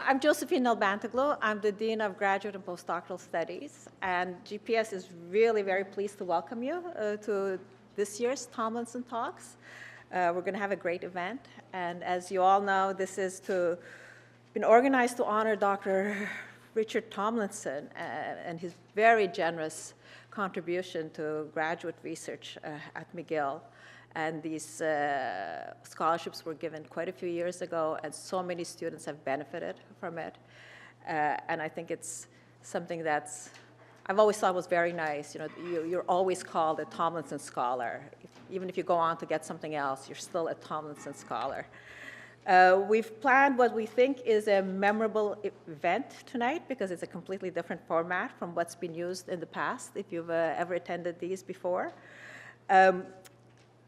I'm Josephine Nalbantoglou. I'm the Dean of Graduate and Postdoctoral Studies, and GPS is really very pleased to welcome you to this year's Tomlinson Talks. We're going to have a great event, and as you all know, this is been organized to honor Dr. Richard Tomlinson and his very generous contribution to graduate research at McGill. And these scholarships were given quite a few years ago, and so many students have benefited from it. And I think it's something I've always thought was very nice. You know, you're always called a Tomlinson Scholar. Even if you go on to get something else, you're still a Tomlinson Scholar. We've planned what we think is a memorable event tonight because it's a completely different format from what's been used in the past, if you've ever attended these before.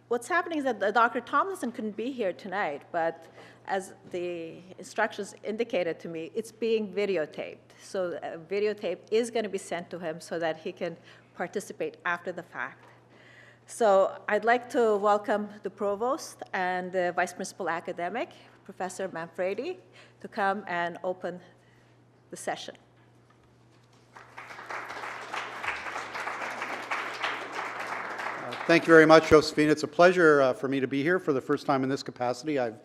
What's happening is that Dr. Tomlinson couldn't be here tonight, but as the instructions indicated to me, it's being videotaped. So a videotape is going to be sent to him so that he can participate after the fact. So I'd like to welcome the Provost and the Vice Principal Academic, Professor Manfredi, to come and open the session. Thank you very much, Josephine. It's a pleasure for me to be here for the first time in this capacity. I've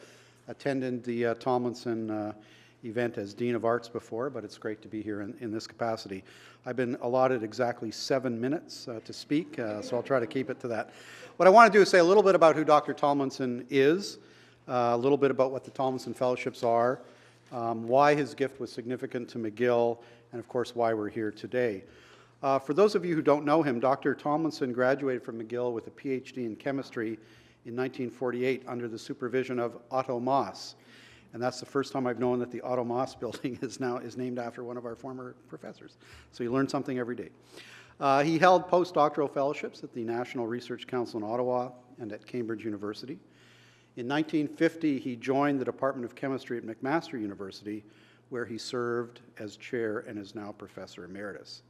attended the Tomlinson event as Dean of Arts before, but it's great to be here in this capacity. I've been allotted exactly 7 minutes to speak, so I'll try to keep it to that. What I want to do is say a little bit about who Dr. Tomlinson is, a little bit about what the Tomlinson Fellowships are, why his gift was significant to McGill, and of course why we're here today. For those of you who don't know him, Dr. Tomlinson graduated from McGill with a PhD in chemistry in 1948 under the supervision of Otto Moss. And that's the first time I've known that the Otto Moss building is named after one of our former professors. So you learn something every day. He held postdoctoral fellowships at the National Research Council in Ottawa and at Cambridge University. In 1950, he joined the Department of Chemistry at McMaster University, where he served as chair and is now professor emeritus.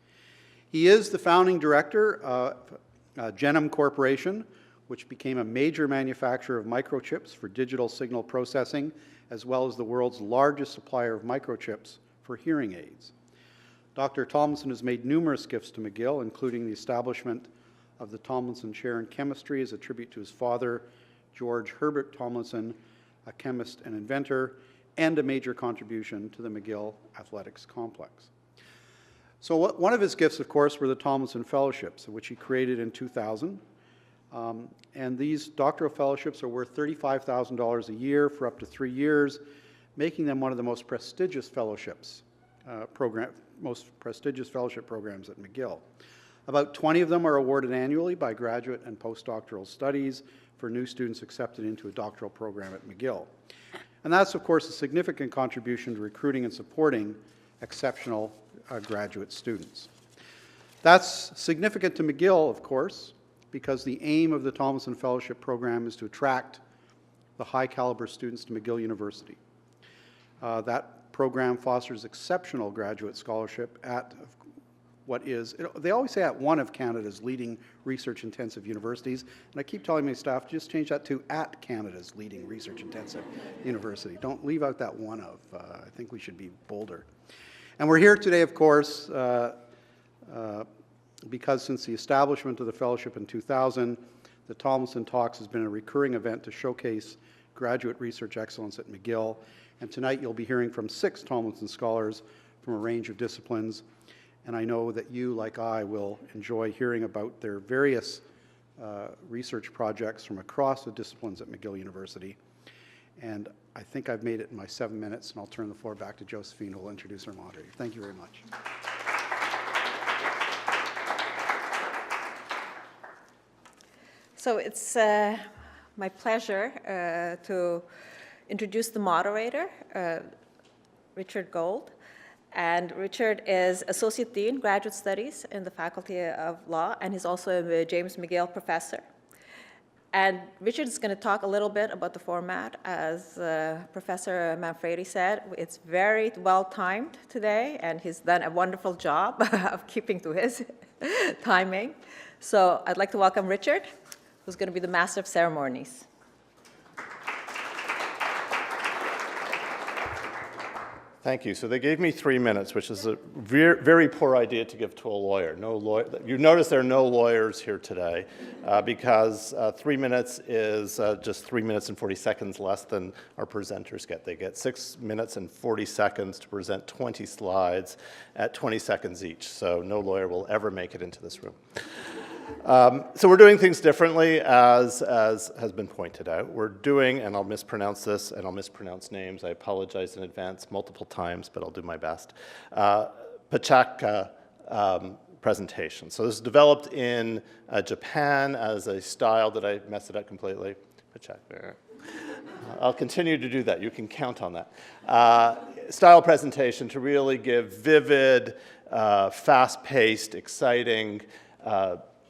He is the founding director of Genom Corporation, which became a major manufacturer of microchips for digital signal processing, as well as the world's largest supplier of microchips for hearing aids. Dr. Tomlinson has made numerous gifts to McGill, including the establishment of the Tomlinson Chair in Chemistry as a tribute to his father, George Herbert Tomlinson, a chemist and inventor, and a major contribution to the McGill Athletics Complex. So one of his gifts, of course, were the Tomlinson Fellowships, which he created in 2000. And these doctoral fellowships are worth $35,000 a year for up to 3 years, making them one of the most prestigious fellowship programs at McGill. About 20 of them are awarded annually by graduate and postdoctoral studies for new students accepted into a doctoral program at McGill. And that's, of course, a significant contribution to recruiting and supporting exceptional graduate students. That's significant to McGill, of course, because the aim of the Tomlinson Fellowship Program is to attract the high-caliber students to McGill University. That program fosters exceptional graduate scholarship at what is, they always say at one of Canada's leading research-intensive universities, and I keep telling my staff, just change that to at Canada's leading research-intensive university. Don't leave out that one of. I think we should be bolder. And we're here today, of course, because since the establishment of the fellowship in 2000, the Tomlinson Talks has been a recurring event to showcase graduate research excellence at McGill. And tonight you'll be hearing from 6 Tomlinson Scholars from a range of disciplines. And I know that you, like I, will enjoy hearing about their various research projects from across the disciplines at McGill University. And I think I've made it in my 7 minutes, and I'll turn the floor back to Josephine, who will introduce our moderator. Thank you very much. So it's my pleasure to introduce the moderator, Richard Gold. And Richard is Associate Dean, Graduate Studies in the Faculty of Law, and he's also a James McGill Professor. And Richard is going to talk a little bit about the format. As Professor Manfredi said, it's very well timed today, and he's done a wonderful job of keeping to his timing. So I'd like to welcome Richard, who's going to be the Master of Ceremonies. Thank you. So they gave me 3 minutes, which is a very poor idea to give to a lawyer. You notice there are no lawyers here today because 3 minutes is just 3 minutes and 40 seconds less than our presenters get. They get 6 minutes and 40 seconds to present 20 slides at 20 seconds each. So no lawyer will ever make it into this room. So we're doing things differently, as has been pointed out. We're doing, and I'll mispronounce this, and I'll mispronounce names. I apologize in advance multiple times, but I'll do my best. Pachaka presentation. So this is developed in Japan as a style. Did I mess it up completely? Pachaka. I'll continue to do that. You can count on that. Style presentation to really give vivid, fast-paced, exciting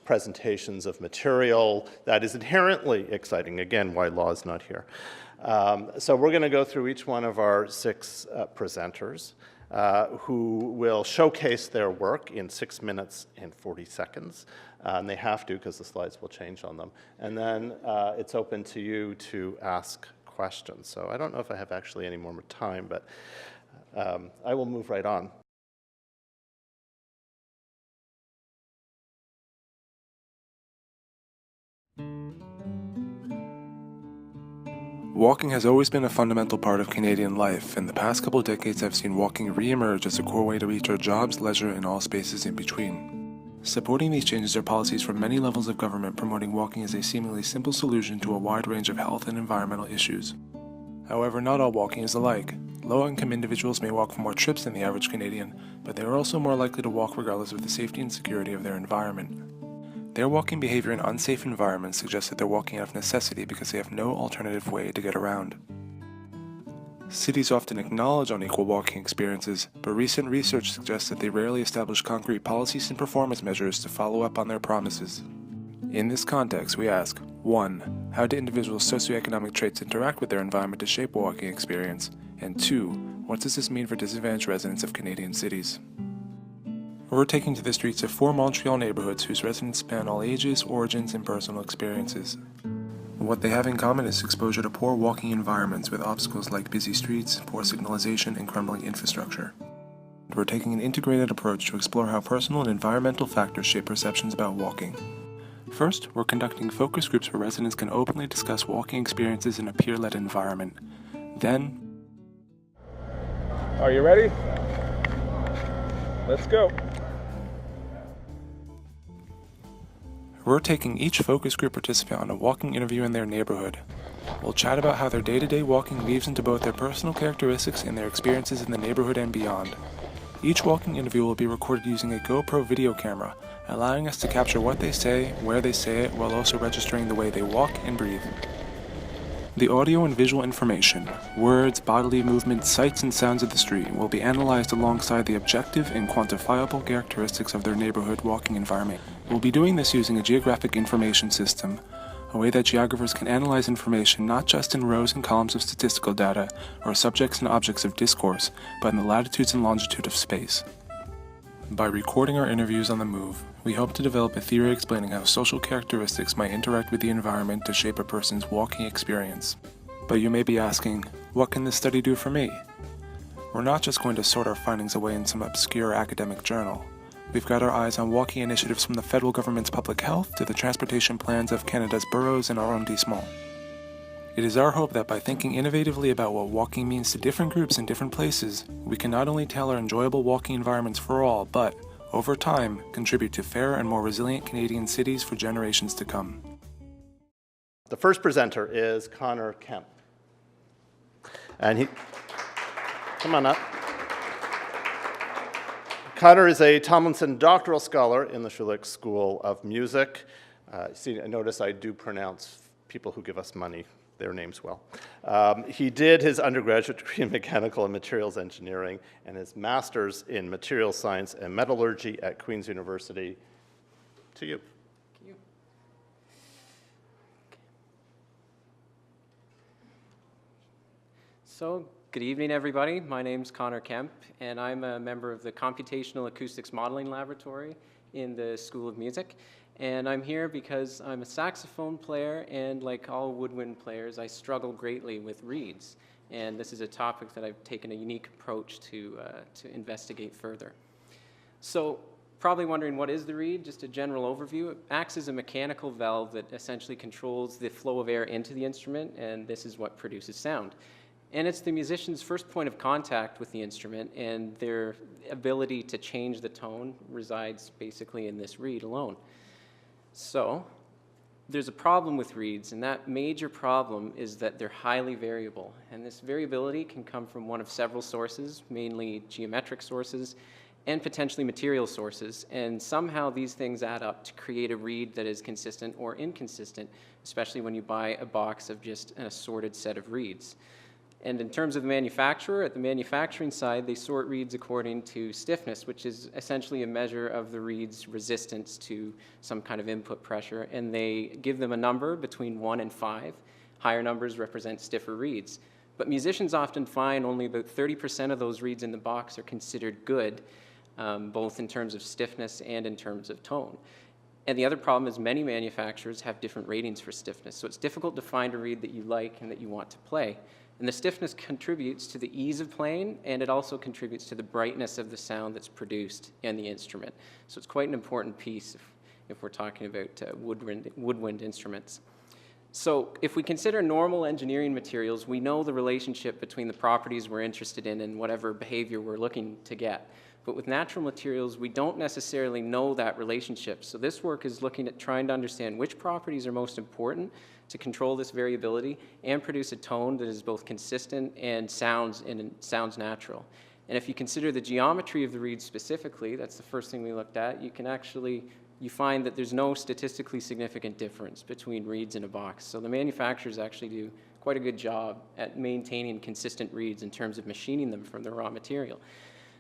presentations of material that is inherently exciting. Again, why law is not here. So we're going to go through each one of our 6 presenters who will showcase their work in 6 minutes and 40 seconds. And they have to because the slides will change on them. And then it's open to you to ask questions. So I don't know if I have actually any more time, but I will move right on. Walking has always been a fundamental part of Canadian life, and the past couple of decades have seen walking re-emerge as a core way to reach our jobs, leisure, and all spaces in between. Supporting these changes are policies from many levels of government promoting walking as a seemingly simple solution to a wide range of health and environmental issues. However, not all walking is alike. Low-income individuals may walk for more trips than the average Canadian, but they are also more likely to walk regardless of the safety and security of their environment. Their walking behavior in unsafe environments suggests that they're walking out of necessity because they have no alternative way to get around. Cities often acknowledge unequal walking experiences, but recent research suggests that they rarely establish concrete policies and performance measures to follow up on their promises. In this context, we ask, 1. How do individuals' socioeconomic traits interact with their environment to shape a walking experience? And 2. What does this mean for disadvantaged residents of Canadian cities? We're taking to the streets of 4 Montreal neighborhoods whose residents span all ages, origins, and personal experiences. What they have in common is exposure to poor walking environments with obstacles like busy streets, poor signalization, and crumbling infrastructure. We're taking an integrated approach to explore how personal and environmental factors shape perceptions about walking. First, we're conducting focus groups where residents can openly discuss walking experiences in a peer-led environment. Then, are you ready? Let's go. we're taking each focus group participant on a walking interview in their neighborhood. We'll chat about how their day-to-day walking weaves into both their personal characteristics and their experiences in the neighborhood and beyond. Each walking interview will be recorded using a GoPro video camera, allowing us to capture what they say, where they say it, while also registering the way they walk and breathe. The audio and visual information, words, bodily movement, sights, and sounds of the street will be analyzed alongside the objective and quantifiable characteristics of their neighborhood walking environment. We'll be doing this using a geographic information system, a way that geographers can analyze information not just in rows and columns of statistical data or subjects and objects of discourse, but in the latitudes and longitude of space. By recording our interviews on the move, we hope to develop a theory explaining how social characteristics might interact with the environment to shape a person's walking experience. But you may be asking, what can this study do for me? We're not just going to sort our findings away in some obscure academic journal. We've got our eyes on walking initiatives from the federal government's public health to the transportation plans of Canada's boroughs and arrondissements. It is our hope that by thinking innovatively about what walking means to different groups in different places, we can not only tailor enjoyable walking environments for all, but, over time, contribute to fairer and more resilient Canadian cities for generations to come. The first presenter is Connor Kemp. And he, come on up. Connor is a Tomlinson Doctoral Scholar in the Schulich School of Music. Notice I do pronounce people who give us money their names well. He did his undergraduate degree in mechanical and materials engineering and his master's in materials science and metallurgy at Queen's University. To you. Thank you. So, good evening, everybody. My name's Connor Kemp, and I'm a member of the Computational Acoustics Modeling Laboratory in the School of Music. And I'm here because I'm a saxophone player, and like all woodwind players, I struggle greatly with reeds. And this is a topic that I've taken a unique approach to investigate further. So, probably wondering, what is the reed? Just a general overview. It acts as a mechanical valve that essentially controls the flow of air into the instrument, and this is what produces sound. And it's the musician's first point of contact with the instrument, and their ability to change the tone resides basically in this reed alone. So, there's a problem with reeds, and that major problem is that they're highly variable. And this variability can come from one of several sources, mainly geometric sources, and potentially material sources, and somehow these things add up to create a reed that is consistent or inconsistent, especially when you buy a box of just an assorted set of reeds. And in terms of the manufacturer, at the manufacturing side, they sort reeds according to stiffness, which is essentially a measure of the reed's resistance to some kind of input pressure, and they give them a number between 1 and 5. Higher numbers represent stiffer reeds. But musicians often find only about 30% of those reeds in the box are considered good, both in terms of stiffness and in terms of tone. And the other problem is many manufacturers have different ratings for stiffness, so it's difficult to find a reed that you like and that you want to play. And the stiffness contributes to the ease of playing, and it also contributes to the brightness of the sound that's produced in the instrument. So it's quite an important piece if we're talking about woodwind instruments. So if we consider normal engineering materials, we know the relationship between the properties we're interested in and whatever behavior we're looking to get. But with natural materials, we don't necessarily know that relationship. So this work is looking at trying to understand which properties are most important to control this variability and produce a tone that is both consistent and sounds natural. And if you consider the geometry of the reed specifically, that's the first thing we looked at, you find that there's no statistically significant difference between reeds in a box. So the manufacturers actually do quite a good job at maintaining consistent reeds in terms of machining them from the raw material.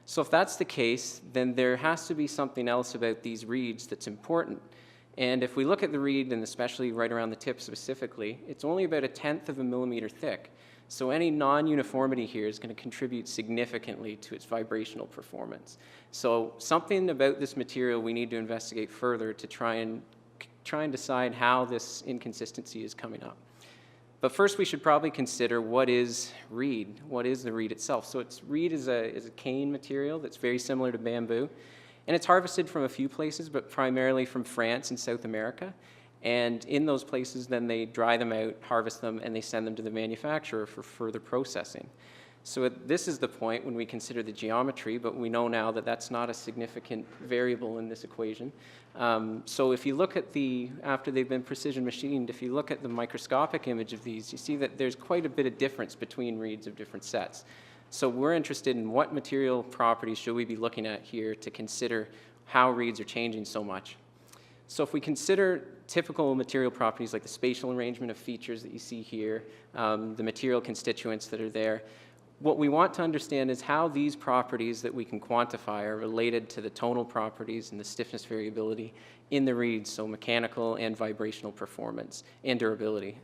So if that's the case, then there has to be something else about these reeds that's important. And if we look at the reed, and especially right around the tip specifically, it's only about 1/10 of a millimeter thick. So any non-uniformity here is going to contribute significantly to its vibrational performance. So something about this material we need to investigate further to try and decide how this inconsistency is coming up. But first we should probably consider, what is reed? What is the reed itself? So reed is a cane material that's very similar to bamboo. And it's harvested from a few places, but primarily from France and South America. And in those places, then they dry them out, harvest them, and they send them to the manufacturer for further processing. So this is the point when we consider the geometry, but we know now that that's not a significant variable in this equation. So if you look at after they've been precision machined, if you look at the microscopic image of these, you see that there's quite a bit of difference between reeds of different sets. So we're interested in what material properties should we be looking at here to consider how reeds are changing so much. So if we consider typical material properties like the spatial arrangement of features that you see here, the material constituents that are there, what we want to understand is how these properties that we can quantify are related to the tonal properties and the stiffness variability in the reeds, so mechanical and vibrational performance and durability.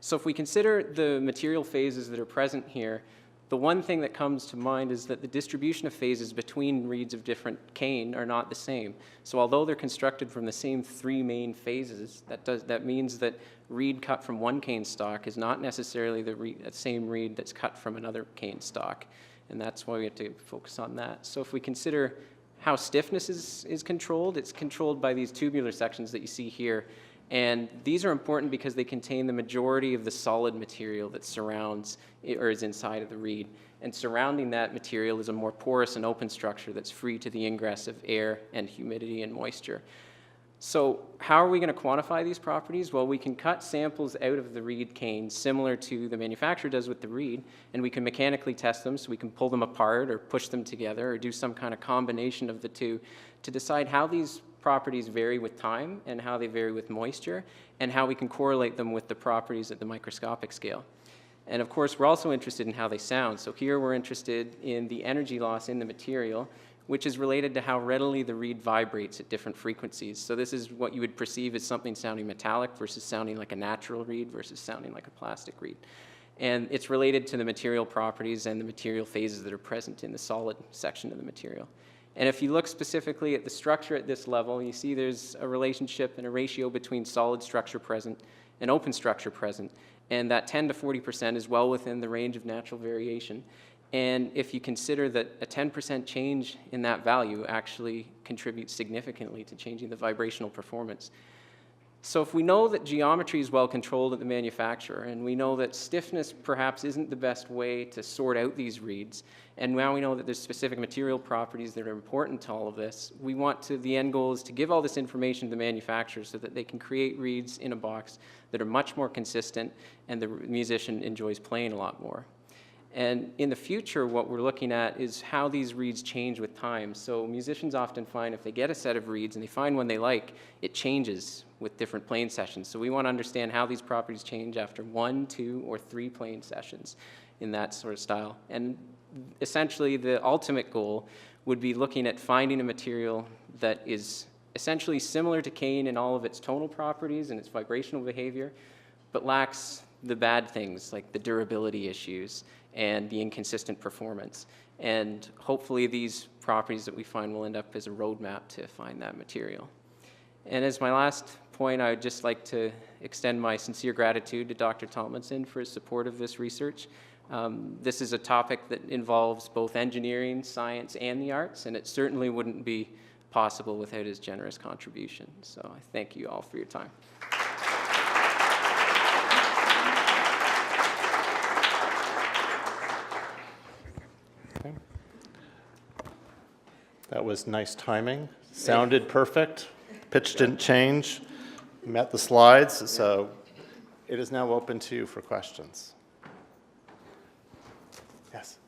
So if we consider the material phases that are present here, the one thing that comes to mind is that the distribution of phases between reeds of different cane are not the same. So although they're constructed from the same 3 main phases, that means that reed cut from one cane stock is not necessarily the same reed that's cut from another cane stock. And that's why we have to focus on that. So if we consider how stiffness is controlled, it's controlled by these tubular sections that you see here. And these are important because they contain the majority of the solid material that surrounds or is inside of the reed. And surrounding that material is a more porous and open structure that's free to the ingress of air and humidity and moisture. So how are we going to quantify these properties? Well, we can cut samples out of the reed cane similar to the manufacturer does with the reed, and we can mechanically test them, so we can pull them apart or push them together or do some kind of combination of the two to decide how these properties vary with time and how they vary with moisture and how we can correlate them with the properties at the microscopic scale. And of course, we're also interested in how they sound. So here we're interested in the energy loss in the material, which is related to how readily the reed vibrates at different frequencies. So this is what you would perceive as something sounding metallic versus sounding like a natural reed versus sounding like a plastic reed. And it's related to the material properties and the material phases that are present in the solid section of the material. And if you look specifically at the structure at this level, you see there's a relationship and a ratio between solid structure present and open structure present. And that 10 to 40% is well within the range of natural variation. And if you consider that a 10% change in that value actually contributes significantly to changing the vibrational performance. So if we know that geometry is well controlled at the manufacturer, and we know that stiffness perhaps isn't the best way to sort out these reeds, and now we know that there's specific material properties that are important to all of this, we want to, the end goal is to give all this information to the manufacturer so that they can create reeds in a box that are much more consistent and the musician enjoys playing a lot more. And in the future, what we're looking at is how these reeds change with time. So musicians often find if they get a set of reeds and they find one they like, it changes with different playing sessions. So we want to understand how these properties change after 1, 2, or 3 playing sessions in that sort of style. And essentially, the ultimate goal would be looking at finding a material that is essentially similar to cane in all of its tonal properties and its vibrational behavior, but lacks the bad things like the durability issues and the inconsistent performance. And hopefully these properties that we find will end up as a roadmap to find that material. And as my last point, I would just like to extend my sincere gratitude to Dr. Tomlinson for his support of this research. This is a topic that involves both engineering, science, and the arts, and it certainly wouldn't be possible without his generous contribution. So I thank you all for your time. That was nice timing. Sounded perfect. Pitch didn't change. Met the slides. So it is now open to you for questions. Yes.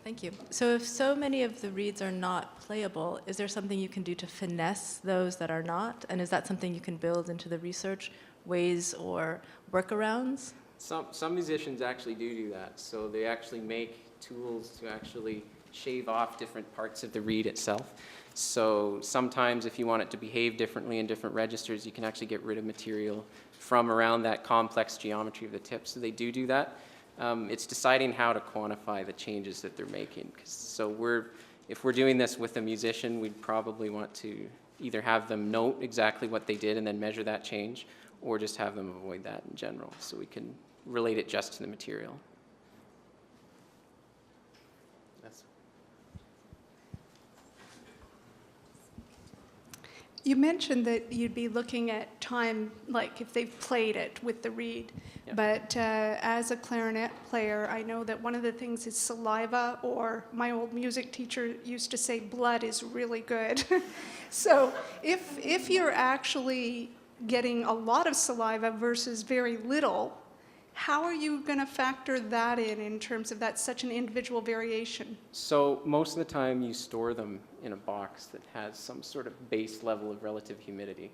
Thank you. So if so many of the reeds are not playable, is there something you can do to finesse those that are not? And is that something you can build into the research, ways or workarounds? Some musicians actually do that. So they actually make tools to actually shave off different parts of the reed itself. So sometimes if you want it to behave differently in different registers, you can actually get rid of material from around that complex geometry of the tip. So they do that. It's deciding how to quantify the changes that they're making. So if we're doing this with a musician, we'd probably want to either have them note exactly what they did and then measure that change, or just have them avoid that in general so we can relate it just to the material. You mentioned that you'd be looking at time, like if they've played it with the reed. Yep. But as a clarinet player, I know that one of the things is saliva, or my old music teacher used to say blood is really good. So if you're actually getting a lot of saliva versus very little, how are you going to factor that in terms of that's such an individual variation? So most of the time you store them in a box that has some sort of base level of relative humidity.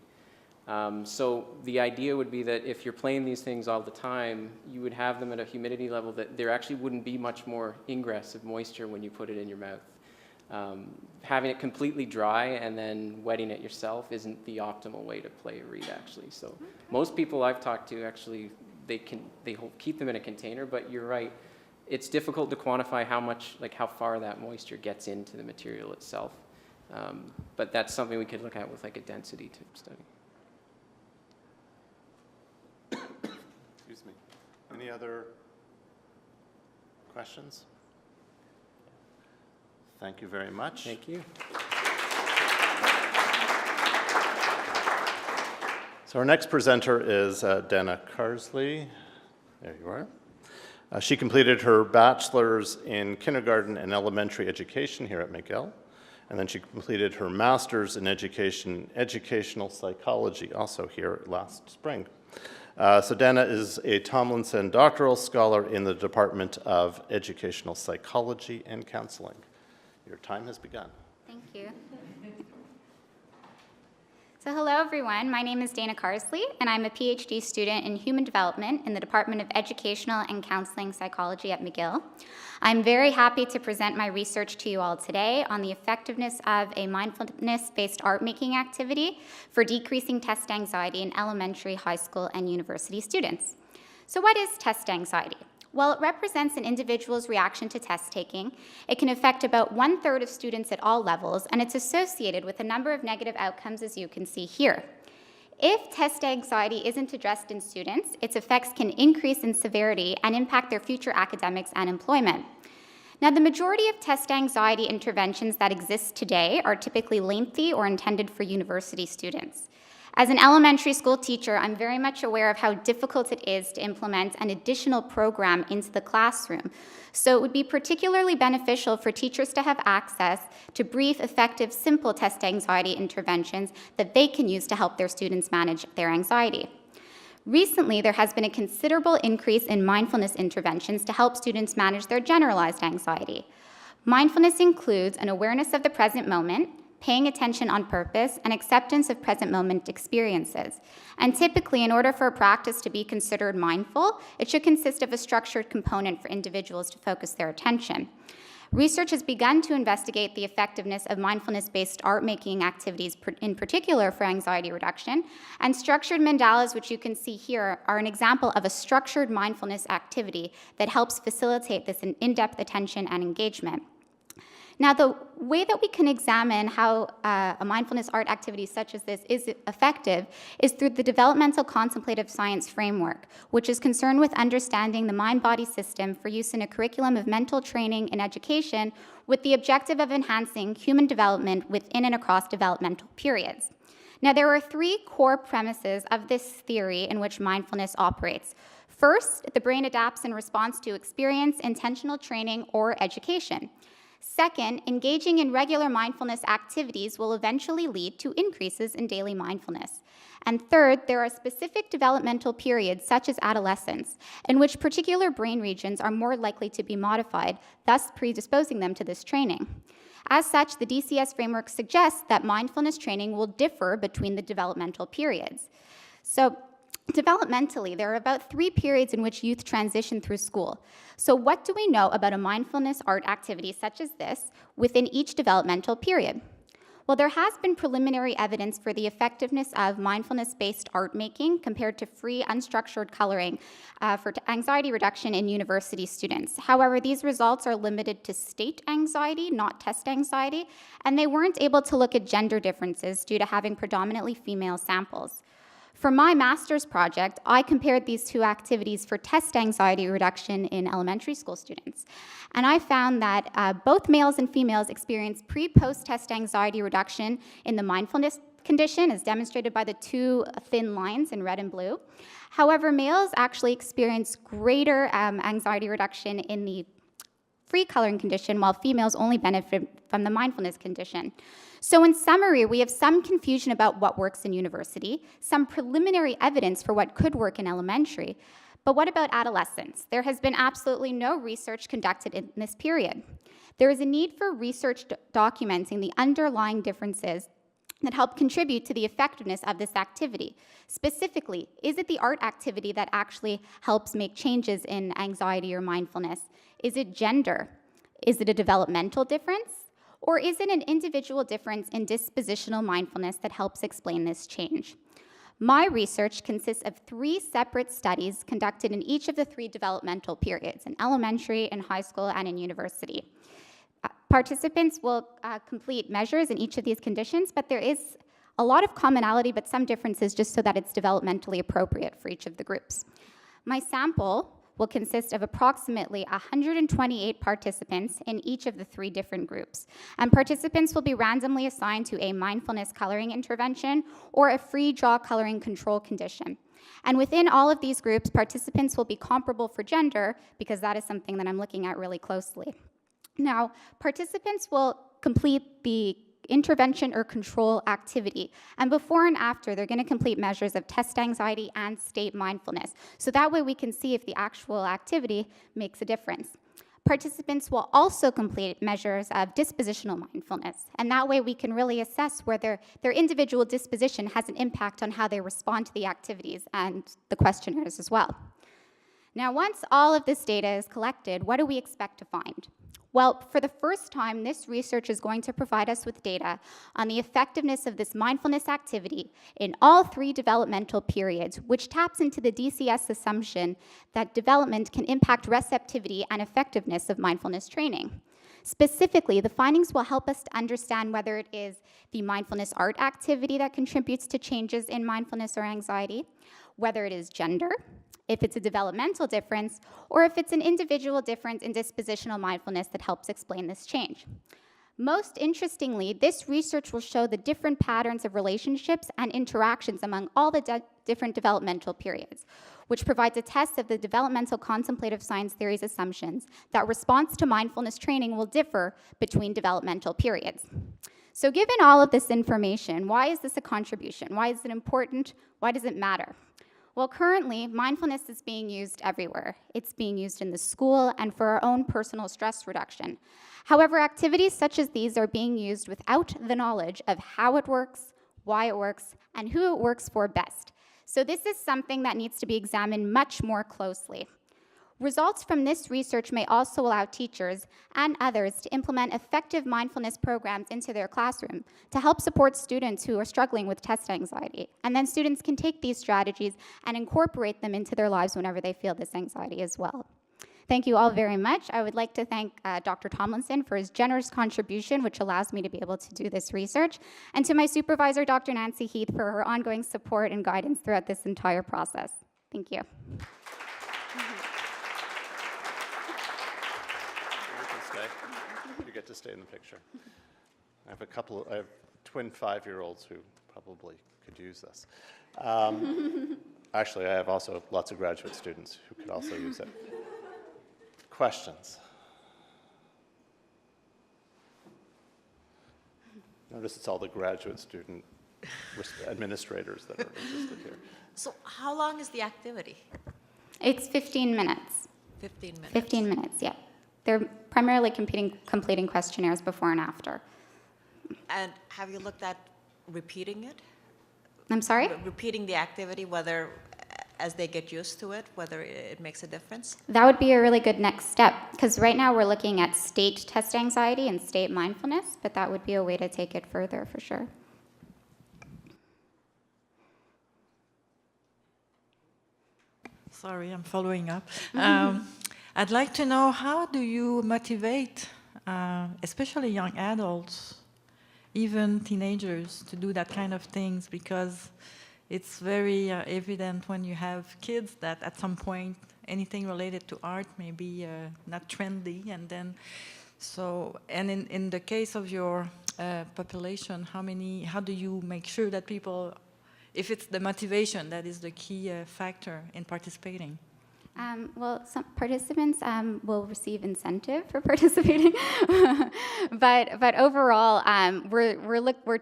So the idea would be that if you're playing these things all the time, you would have them at a humidity level that there actually wouldn't be much more ingress of moisture when you put it in your mouth. Having it completely dry and then wetting it yourself isn't the optimal way to play a reed, actually. So most people I've talked to actually, they keep them in a container, but you're right. It's difficult to quantify how much, like how far that moisture gets into the material itself. But that's something we could look at with like a density type study. Excuse me. Any other questions? Thank you very much. Thank you. So our next presenter is Dana Carsley. There you are. She completed her bachelor's in kindergarten and elementary education here at McGill, and then she completed her master's in educational psychology also here last spring. So Dana is a Tomlinson Doctoral Scholar in the Department of Educational Psychology and Counseling. Your time has begun. Thank you. So hello, everyone. My name is Dana Carsley, and I'm a PhD student in Human Development in the Department of Educational and Counseling Psychology at McGill. I'm very happy to present my research to you all today on the effectiveness of a mindfulness-based art-making activity for decreasing test anxiety in elementary, high school, and university students. So what is test anxiety? While it represents an individual's reaction to test taking, it can affect about 1/3 of students at all levels, and it's associated with a number of negative outcomes, as you can see here. If test anxiety isn't addressed in students, its effects can increase in severity and impact their future academics and employment. Now, the majority of test anxiety interventions that exist today are typically lengthy or intended for university students. As an elementary school teacher, I'm very much aware of how difficult it is to implement an additional program into the classroom. So it would be particularly beneficial for teachers to have access to brief, effective, simple test anxiety interventions that they can use to help their students manage their anxiety. Recently, there has been a considerable increase in mindfulness interventions to help students manage their generalized anxiety. Mindfulness includes an awareness of the present moment, paying attention on purpose, and acceptance of present moment experiences. And typically, in order for a practice to be considered mindful, it should consist of a structured component for individuals to focus their attention. Research has begun to investigate the effectiveness of mindfulness-based art-making activities, in particular for anxiety reduction, and structured mandalas, which you can see here, are an example of a structured mindfulness activity that helps facilitate this in-depth attention and engagement. Now, the way that we can examine how a mindfulness art activity such as this is effective is through the developmental contemplative science framework, which is concerned with understanding the mind-body system for use in a curriculum of mental training and education with the objective of enhancing human development within and across developmental periods. Now, there are 3 core premises of this theory in which mindfulness operates. First, the brain adapts in response to experience, intentional training, or education. Second, engaging in regular mindfulness activities will eventually lead to increases in daily mindfulness. And third, there are specific developmental periods, such as adolescence, in which particular brain regions are more likely to be modified, thus predisposing them to this training. As such, the DCS framework suggests that mindfulness training will differ between the developmental periods. So, developmentally, there are about 3 periods in which youth transition through school. So what do we know about a mindfulness art activity such as this within each developmental period? Well, there has been preliminary evidence for the effectiveness of mindfulness-based art making compared to free, unstructured coloring for anxiety reduction in university students. However, these results are limited to state anxiety, not test anxiety, and they weren't able to look at gender differences due to having predominantly female samples. For my master's project, I compared these 2 activities for test anxiety reduction in elementary school students. And I found that both males and females experienced pre-post-test anxiety reduction in the mindfulness condition, as demonstrated by the 2 thin lines in red and blue. However, males actually experienced greater anxiety reduction in the free coloring condition, while females only benefit from the mindfulness condition. So in summary, we have some confusion about what works in university, some preliminary evidence for what could work in elementary, but what about adolescence? There has been absolutely no research conducted in this period. There is a need for research documenting the underlying differences that help contribute to the effectiveness of this activity. Specifically, is it the art activity that actually helps make changes in anxiety or mindfulness? Is it gender? Is it a developmental difference? Or is it an individual difference in dispositional mindfulness that helps explain this change? My research consists of 3 separate studies conducted in each of the 3 developmental periods, in elementary, in high school, and in university. Participants will complete measures in each of these conditions, but there is a lot of commonality, but some differences just so that it's developmentally appropriate for each of the groups. My sample will consist of approximately 128 participants in each of the 3 different groups. And participants will be randomly assigned to a mindfulness coloring intervention or a free draw coloring control condition. And within all of these groups, participants will be comparable for gender, because that is something that I'm looking at really closely. Now, participants will complete the intervention or control activity. And before and after, they're going to complete measures of test anxiety and state mindfulness. So that way we can see if the actual activity makes a difference. Participants will also complete measures of dispositional mindfulness. And that way we can really assess whether their individual disposition has an impact on how they respond to the activities and the questionnaires as well. Now, once all of this data is collected, what do we expect to find? Well, for the first time, this research is going to provide us with data on the effectiveness of this mindfulness activity in all 3 developmental periods, which taps into the DCS assumption that development can impact receptivity and effectiveness of mindfulness training. Specifically, the findings will help us to understand whether it is the mindfulness art activity that contributes to changes in mindfulness or anxiety, whether it is gender, if it's a developmental difference, or if it's an individual difference in dispositional mindfulness that helps explain this change. Most interestingly, this research will show the different patterns of relationships and interactions among all the different developmental periods, which provides a test of the developmental contemplative science theory's assumptions that response to mindfulness training will differ between developmental periods. So given all of this information, why is this a contribution? Why is it important? Why does it matter? Well, currently, mindfulness is being used everywhere. It's being used in the school and for our own personal stress reduction. However, activities such as these are being used without the knowledge of how it works, why it works, and who it works for best. So this is something that needs to be examined much more closely. Results from this research may also allow teachers and others to implement effective mindfulness programs into their classroom to help support students who are struggling with test anxiety. And then students can take these strategies and incorporate them into their lives whenever they feel this anxiety as well. Thank you all very much. I would like to thank Dr. Tomlinson for his generous contribution, which allows me to be able to do this research, and to my supervisor, Dr. Nancy Heath, for her ongoing support and guidance throughout this entire process. Thank you. You get to stay in the picture. I have twin 5-year-olds who probably could use this. Actually, I have also lots of graduate students who could also use it. Questions? Notice it's all the graduate student administrators that are interested here. So how long is the activity? It's 15 minutes. 15 minutes. 15 minutes, yeah. They're primarily completing questionnaires before and after. And have you looked at repeating it? I'm sorry? Repeating the activity, whether as they get used to it, whether it makes a difference? That would be a really good next step, because right now we're looking at state test anxiety and state mindfulness, but that would be a way to take it further for sure. Sorry, I'm following up. I'd like to know, how do you motivate, especially young adults, even teenagers, to do that kind of things? Because it's very evident when you have kids that at some point anything related to art may be not trendy, and then in the case of your population, how do you make sure that people, if it's the motivation that is the key factor in participating? Well, some participants will receive incentive for participating, but overall, we're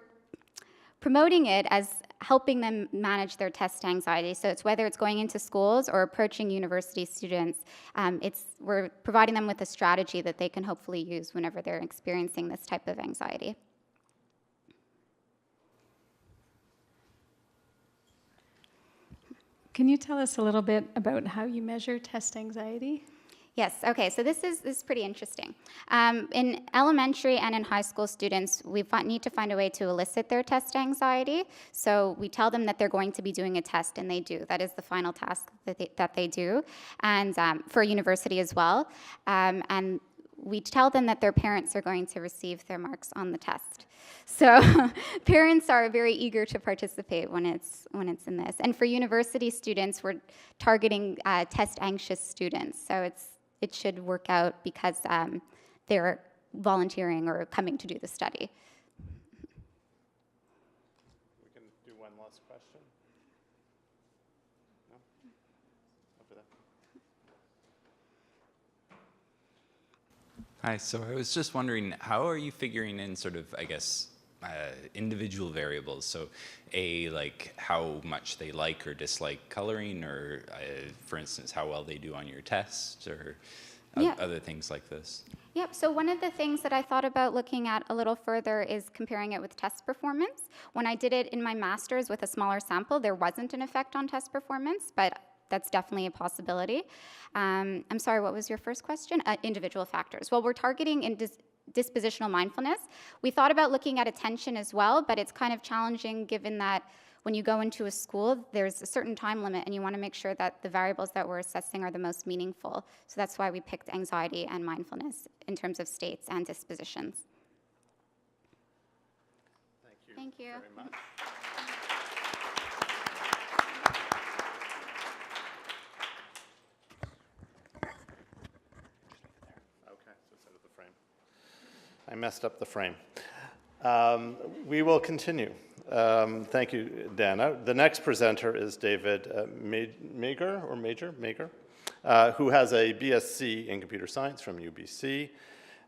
promoting it as helping them manage their test anxiety. So it's whether it's going into schools or approaching university students, we're providing them with a strategy that they can hopefully use whenever they're experiencing this type of anxiety. Can you tell us a little bit about how you measure test anxiety? Yes, okay, so this is pretty interesting. In elementary and in high school students, we need to find a way to elicit their test anxiety. So we tell them that they're going to be doing a test, and they do. That is the final task that they do, and for university as well. And we tell them that their parents are going to receive their marks on the test. So parents are very eager to participate when it's in this. And for university students, we're targeting test-anxious students. So it should work out because they're volunteering or coming to do the study. We can do one last question. No? Over there. Hi, so I was just wondering, how are you figuring in sort of, I guess, individual variables? So like how much they like or dislike coloring, or for instance, how well they do on your test, or other things like this? Yep, so one of the things that I thought about looking at a little further is comparing it with test performance. When I did it in my master's with a smaller sample, there wasn't an effect on test performance, but that's definitely a possibility. I'm sorry, what was your first question? Individual factors. Well, we're targeting in dispositional mindfulness. We thought about looking at attention as well, but it's kind of challenging given that when you go into a school, there's a certain time limit, and you want to make sure that the variables that we're assessing are the most meaningful. So that's why we picked anxiety and mindfulness in terms of states and dispositions. Thank you very much. I messed up the frame. We will continue. Thank you, Dana. The next presenter is David Mager, who has a BSc in computer science from UBC,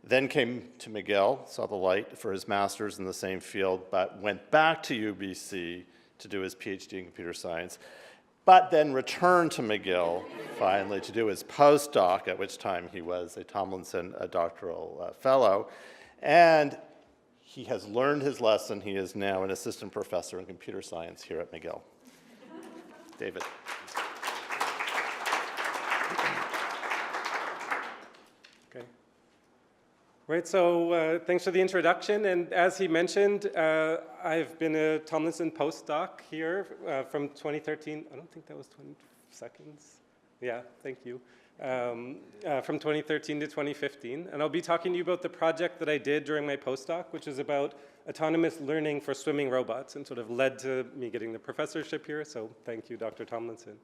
then came to McGill, saw the light for his master's in the same field, but went back to UBC to do his PhD in computer science, but then returned to McGill finally to do his postdoc, at which time he was a Tomlinson doctoral fellow. And he has learned his lesson. He is now an assistant professor in computer science here at McGill. David. Okay. Right, so thanks for the introduction. And as he mentioned, I've been a Tomlinson postdoc here from 2013. I don't think that was 20 seconds. Yeah, thank you. From 2013 to 2015. And I'll be talking to you about the project that I did during my postdoc, which is about autonomous learning for swimming robots, and sort of led to me getting the professorship here. So thank you, Dr. Tomlinson.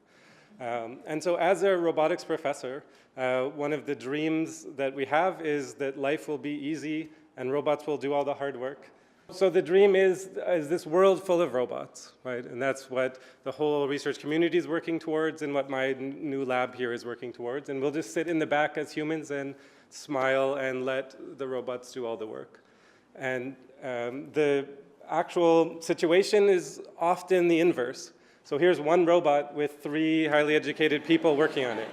And so as a robotics professor, one of the dreams that we have is that life will be easy and robots will do all the hard work. So the dream is this world full of robots, right? And that's what the whole research community is working towards and what my new lab here is working towards. And we'll just sit in the back as humans and smile and let the robots do all the work. And the actual situation is often the inverse. So here's one robot with 3 highly educated people working on it.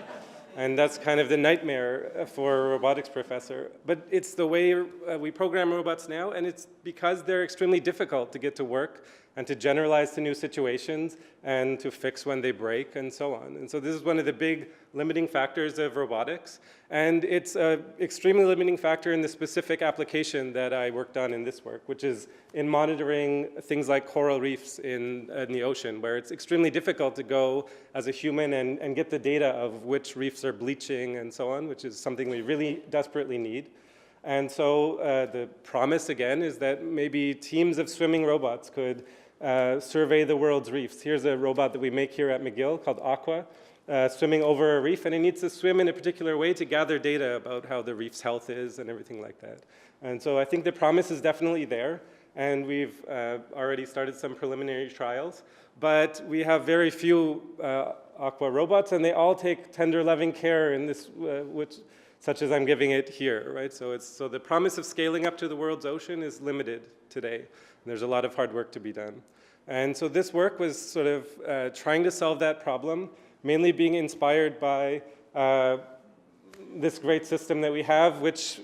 And that's kind of the nightmare for a robotics professor. But it's the way we program robots now, and it's because they're extremely difficult to get to work and to generalize to new situations and to fix when they break and so on. And so this is one of the big limiting factors of robotics. And it's an extremely limiting factor in the specific application that I worked on in this work, which is in monitoring things like coral reefs in the ocean, where it's extremely difficult to go as a human and get the data of which reefs are bleaching and so on, which is something we really desperately need. And so the promise, again, is that maybe teams of swimming robots could survey the world's reefs. Here's a robot that we make here at McGill called Aqua, swimming over a reef, and it needs to swim in a particular way to gather data about how the reef's health is and everything like that. And so I think the promise is definitely there, and we've already started some preliminary trials, but we have very few Aqua robots, and they all take tender, loving care in this, such as I'm giving it here, right? So the promise of scaling up to the world's ocean is limited today. And there's a lot of hard work to be done. And so this work was sort of trying to solve that problem, mainly being inspired by this great system that we have, which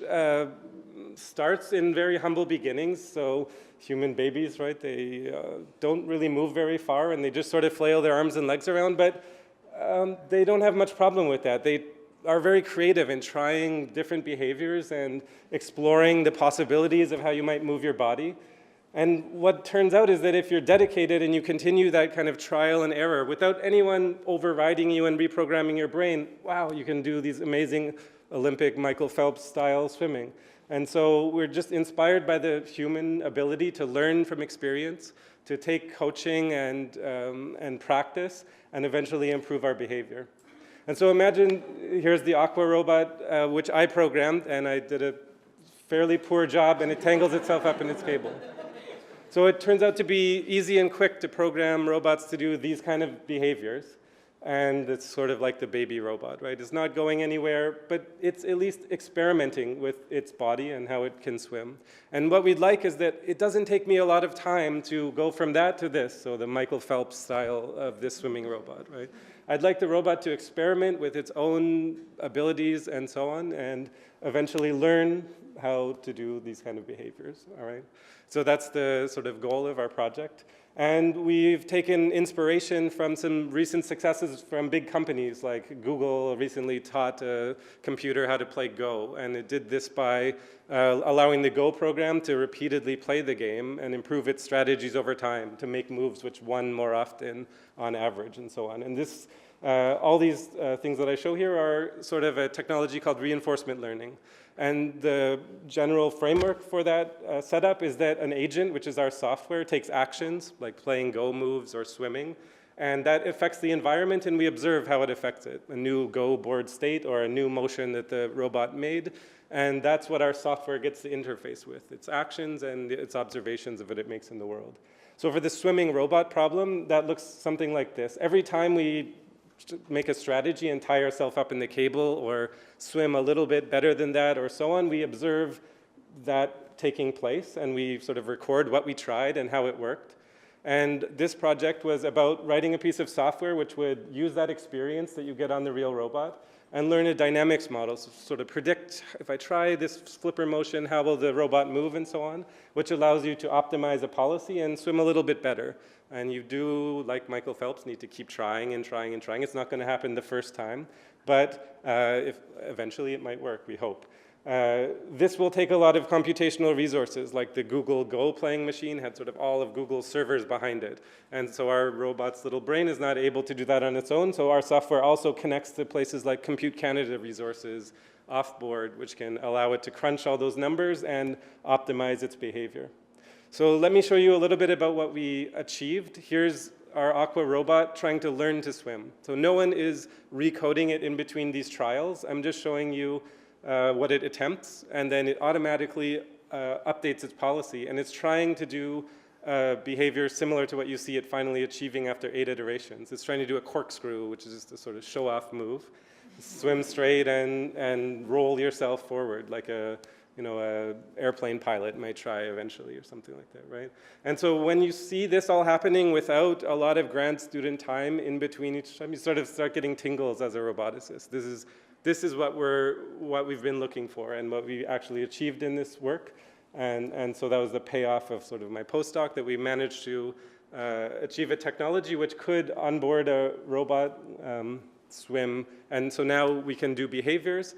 starts in very humble beginnings. So human babies, right, they don't really move very far, and they just sort of flail their arms and legs around, but they don't have much problem with that. They are very creative in trying different behaviors and exploring the possibilities of how you might move your body. And what turns out is that if you're dedicated and you continue that kind of trial and error without anyone overriding you and reprogramming your brain, wow, you can do these amazing Olympic Michael Phelps style swimming. And so we're just inspired by the human ability to learn from experience, to take coaching and practice, and eventually improve our behavior. And so imagine, here's the Aqua robot, which I programmed, and I did a fairly poor job, and it tangles itself up in its cable. So it turns out to be easy and quick to program robots to do these kind of behaviors. And it's sort of like the baby robot, right? It's not going anywhere, but it's at least experimenting with its body and how it can swim. And what we'd like is that it doesn't take me a lot of time to go from that to this, so the Michael Phelps style of this swimming robot, right? I'd like the robot to experiment with its own abilities and so on, and eventually learn how to do these kind of behaviors, all right? So that's the sort of goal of our project. And we've taken inspiration from some recent successes from big companies, like Google recently taught a computer how to play Go, and it did this by allowing the Go program to repeatedly play the game and improve its strategies over time to make moves which won more often on average and so on. And this, all these things that I show here are sort of a technology called reinforcement learning. And the general framework for that setup is that an agent, which is our software, takes actions like playing Go moves or swimming, and that affects the environment, and we observe how it affects it, a new Go board state or a new motion that the robot made, and that's what our software gets to interface with, its actions and its observations of what it makes in the world. So for the swimming robot problem, that looks something like this. Every time we make a strategy and tie ourselves up in the cable or swim a little bit better than that or so on, we observe that taking place and we sort of record what we tried and how it worked. And this project was about writing a piece of software which would use that experience that you get on the real robot and learn a dynamics model, so sort of predict, if I try this flipper motion, how will the robot move and so on, which allows you to optimize a policy and swim a little bit better. And you do, like Michael Phelps, need to keep trying and trying and trying. It's not going to happen the first time, but if eventually it might work, we hope. This will take a lot of computational resources, like the Google Go playing machine had sort of all of Google's servers behind it. And so our robot's little brain is not able to do that on its own, so our software also connects to places like Compute Canada resources off-board, which can allow it to crunch all those numbers and optimize its behavior. So let me show you a little bit about what we achieved. Here's our Aqua robot trying to learn to swim. So no one is recoding it in between these trials. I'm just showing you what it attempts, and then it automatically updates its policy, and it's trying to do behavior similar to what you see it finally achieving after 8 iterations. It's trying to do a corkscrew, which is just a sort of show-off move. Swim straight and roll yourself forward like a airplane pilot might try eventually or something like that, right? And so when you see this all happening without a lot of grad student time in between each time, you sort of start getting tingles as a roboticist. This is what we've been looking for and what we actually achieved in this work. And so that was the payoff of sort of my postdoc, that we managed to achieve a technology which could onboard a robot swim. And so now we can do behaviors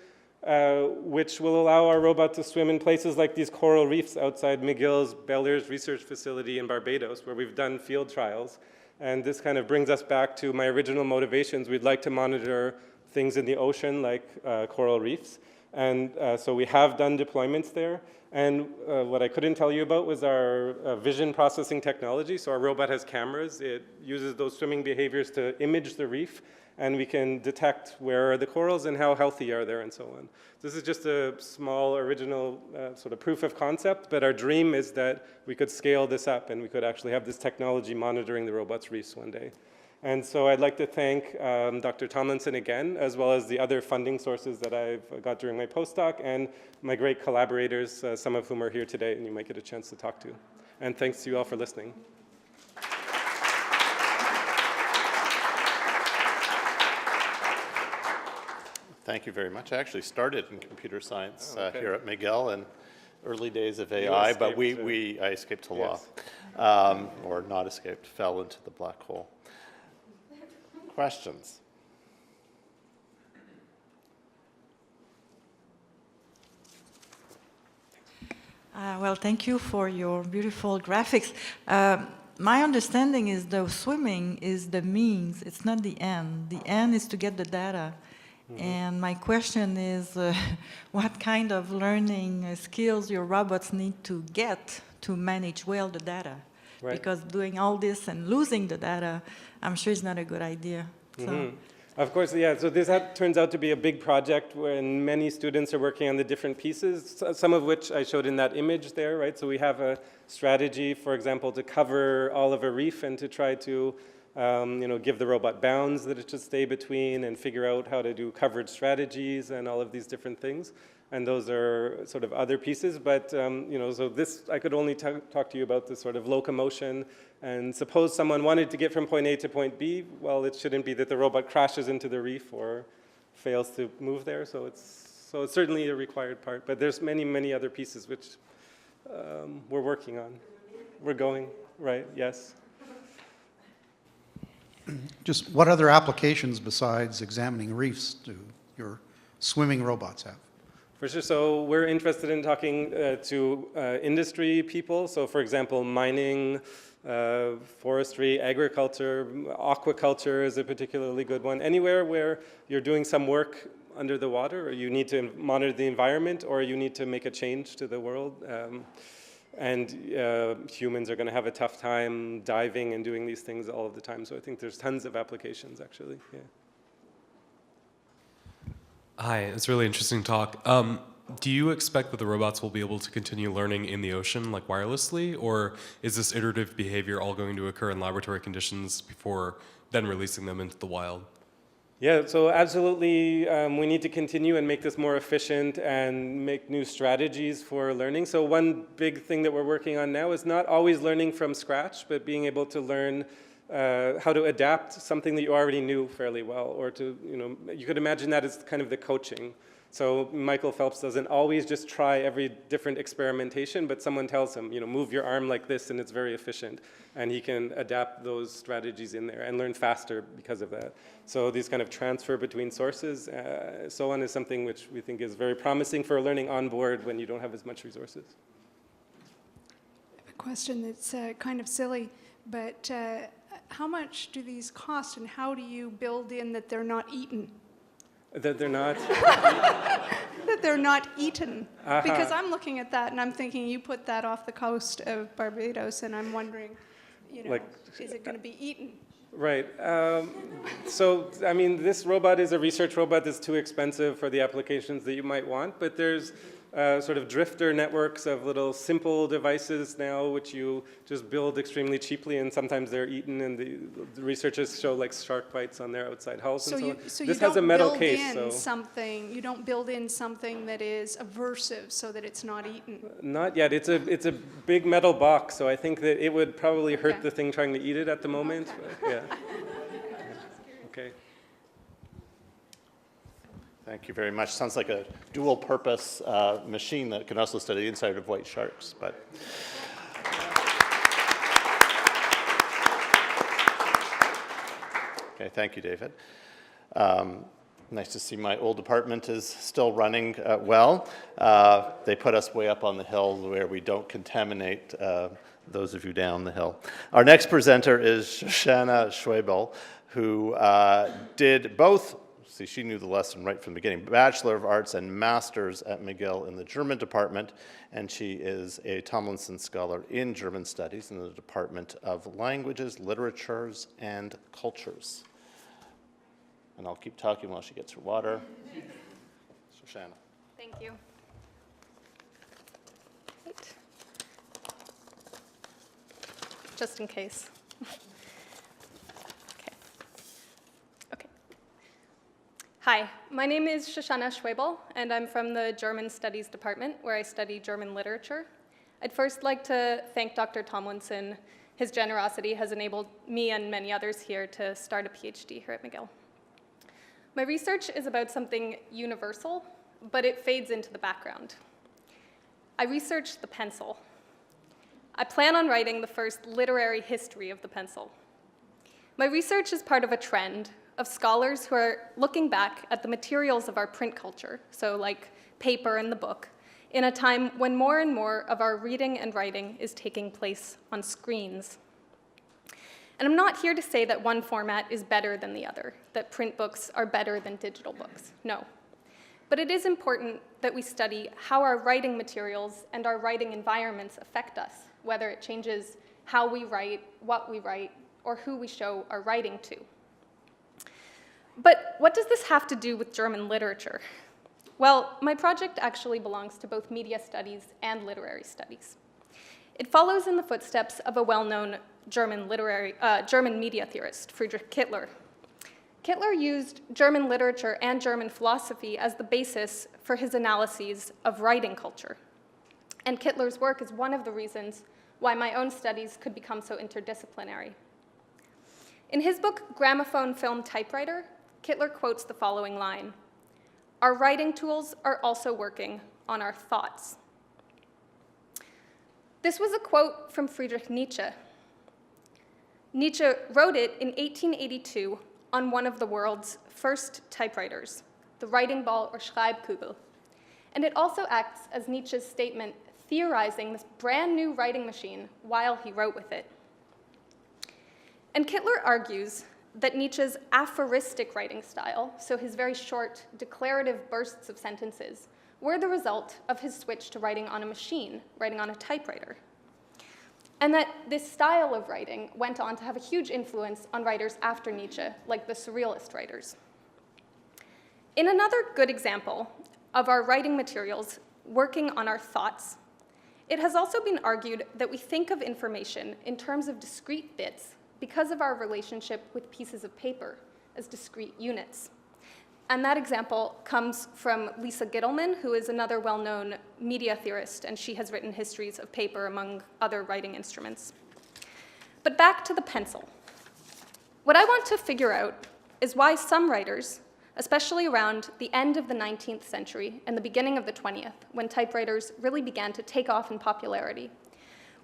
which will allow our robot to swim in places like these coral reefs outside McGill's Bellairs Research Facility in Barbados, where we've done field trials. And this kind of brings us back to my original motivations. We'd like to monitor things in the ocean like coral reefs. And so we have done deployments there. And what I couldn't tell you about was our vision processing technology. So our robot has cameras. It uses those swimming behaviors to image the reef, and we can detect where are the corals and how healthy are they and so on. This is just a small original sort of proof of concept, but our dream is that we could scale this up and we could actually have this technology monitoring the robot's reefs one day. And so I'd like to thank Dr. Tomlinson again, as well as the other funding sources that I've got during my postdoc, and my great collaborators, some of whom are here today and you might get a chance to talk to. And thanks to you all for listening. Thank you very much. I actually started in computer science here at McGill in early days of AI, but I escaped to law, or not escaped, fell into the black hole. Questions? Well, thank you for your beautiful graphics. My understanding is the swimming is the means, it's not the end. The end is to get the data. Mm-hmm. And my question is, what kind of learning skills your robots need to get to manage well the data? Right. Because doing all this and losing the data, I'm sure is not a good idea. So. Mm-hmm. Of course, yeah. So this turns out to be a big project when many students are working on the different pieces, some of which I showed in that image there, right? So we have a strategy, for example, to cover all of a reef and to try to give the robot bounds that it should stay between and figure out how to do coverage strategies and all of these different things. And those are sort of other pieces, but so this, I could only talk to you about this sort of locomotion. And suppose someone wanted to get from point A to point B, well, it shouldn't be that the robot crashes into the reef or fails to move there. So it's certainly a required part, but there's many, many other pieces which we're working on. We're going, right, yes. Just what other applications besides examining reefs do your swimming robots have? For sure. So we're interested in talking to industry people. So for example, mining, forestry, agriculture, aquaculture is a particularly good one. Anywhere where you're doing some work under the water, or you need to monitor the environment, or you need to make a change to the world. And humans are going to have a tough time diving and doing these things all of the time. So I think there's tons of applications, actually. Yeah. Hi, it's a really interesting talk. Do you expect that the robots will be able to continue learning in the ocean, like wirelessly, or is this iterative behavior all going to occur in laboratory conditions before then releasing them into the wild? Yeah, so absolutely, we need to continue and make this more efficient and make new strategies for learning. So one big thing that we're working on now is not always learning from scratch, but being able to learn how to adapt something that you already knew fairly well, or to, you could imagine that as kind of the coaching. So Michael Phelps doesn't always just try every different experimentation, but someone tells him, move your arm like this, and it's very efficient. And he can adapt those strategies in there and learn faster because of that. So these kind of transfer between sources, so on, is something which we think is very promising for learning on board when you don't have as much resources. I have a question that's kind of silly, but how much do these cost, and how do you build in that they're not eaten? That they're not? That they're not eaten. Because I'm looking at that and I'm thinking, you put that off the coast of Barbados, and I'm wondering, is it going to be eaten? Right. So, I mean, this robot is a research robot that's too expensive for the applications that you might want, but there's sort of drifter networks of little simple devices now which you just build extremely cheaply, and sometimes they're eaten, and the researchers show like shark bites on their outside hulls and so on. So this you has a don't metal build case. in something. You don't build in something that is aversive so that it's not eaten. Not yet. It's a big metal box, so I think that it would probably hurt the thing trying to eat it at the moment. But, yeah. Okay. Thank you very much. Sounds like a dual-purpose machine that can also study the inside of white sharks. But okay, thank you, David. Nice to see my old department is still running well. They put us way up on the hill where we don't contaminate those of you down the hill. Our next presenter is Shoshana Schwebel, who did both. See, she knew the lesson right from the beginning. Bachelor of Arts and Master's at McGill in the German department, and she is a Tomlinson Scholar in German Studies in the Department of Languages, Literatures, and Cultures. And I'll keep talking while she gets her water. Shoshana. Thank you. Right. Just in case. Hi, my name is Shoshana Schwebel, and I'm from the German Studies Department, where I study German literature. I'd first like to thank Dr. Tomlinson. His generosity has enabled me and many others here to start a PhD here at McGill. My research is about something universal, but it fades into the background. I research the pencil. I plan on writing the first literary history of the pencil. My research is part of a trend of scholars who are looking back at the materials of our print culture, so like paper and the book, in a time when more and more of our reading and writing is taking place on screens. And I'm not here to say that one format is better than the other, that print books are better than digital books, no. But it is important that we study how our writing materials and our writing environments affect us, whether it changes how we write, what we write, or who we show our writing to. But what does this have to do with German literature? Well, my project actually belongs to both media studies and literary studies. It follows in the footsteps of a well-known German media theorist, Friedrich Kittler. Kittler used German literature and German philosophy as the basis for his analyses of writing culture. And Kittler's work is one of the reasons why my own studies could become so interdisciplinary. In his book, Gramophone Film Typewriter, Kittler quotes the following line: "Our writing tools are also working on our thoughts." This was a quote from Friedrich Nietzsche. Nietzsche wrote it in 1882 on one of the world's first typewriters, the writing ball or Schreibkugel. And it also acts as Nietzsche's statement theorizing this brand new writing machine while he wrote with it. And Kittler argues that Nietzsche's aphoristic writing style, so his very short declarative bursts of sentences, were the result of his switch to writing on a machine, writing on a typewriter. And that this style of writing went on to have a huge influence on writers after Nietzsche, like the Surrealist writers. In another good example of our writing materials working on our thoughts, it has also been argued that we think of information in terms of discrete bits because of our relationship with pieces of paper as discrete units. And that example comes from Lisa Gittleman, who is another well-known media theorist, and she has written histories of paper among other writing instruments. But back to the pencil. What I want to figure out is why some writers, especially around the end of the 19th century and the beginning of the 20th, when typewriters really began to take off in popularity,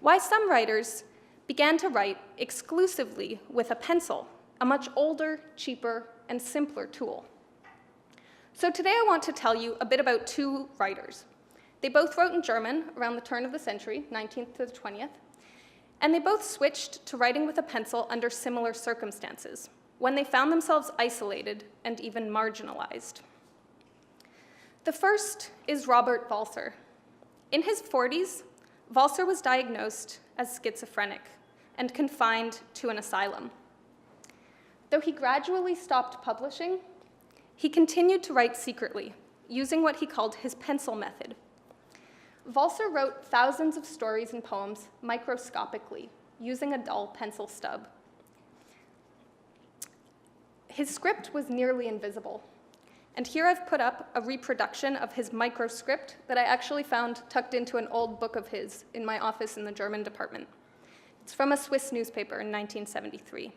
why some writers began to write exclusively with a pencil, a much older, cheaper, and simpler tool. So today I want to tell you a bit about two writers. They both wrote in German around the turn of the century, 19th to the 20th, and they both switched to writing with a pencil under similar circumstances, when they found themselves isolated and even marginalized. The first is Robert Walser. In his 40s, Walser was diagnosed as schizophrenic and confined to an asylum. Though he gradually stopped publishing, he continued to write secretly, using what he called his pencil method. Walser wrote thousands of stories and poems microscopically, using a dull pencil stub. His script was nearly invisible. And here I've put up a reproduction of his microscript that I actually found tucked into an old book of his in my office in the German department. It's from a Swiss newspaper in 1973.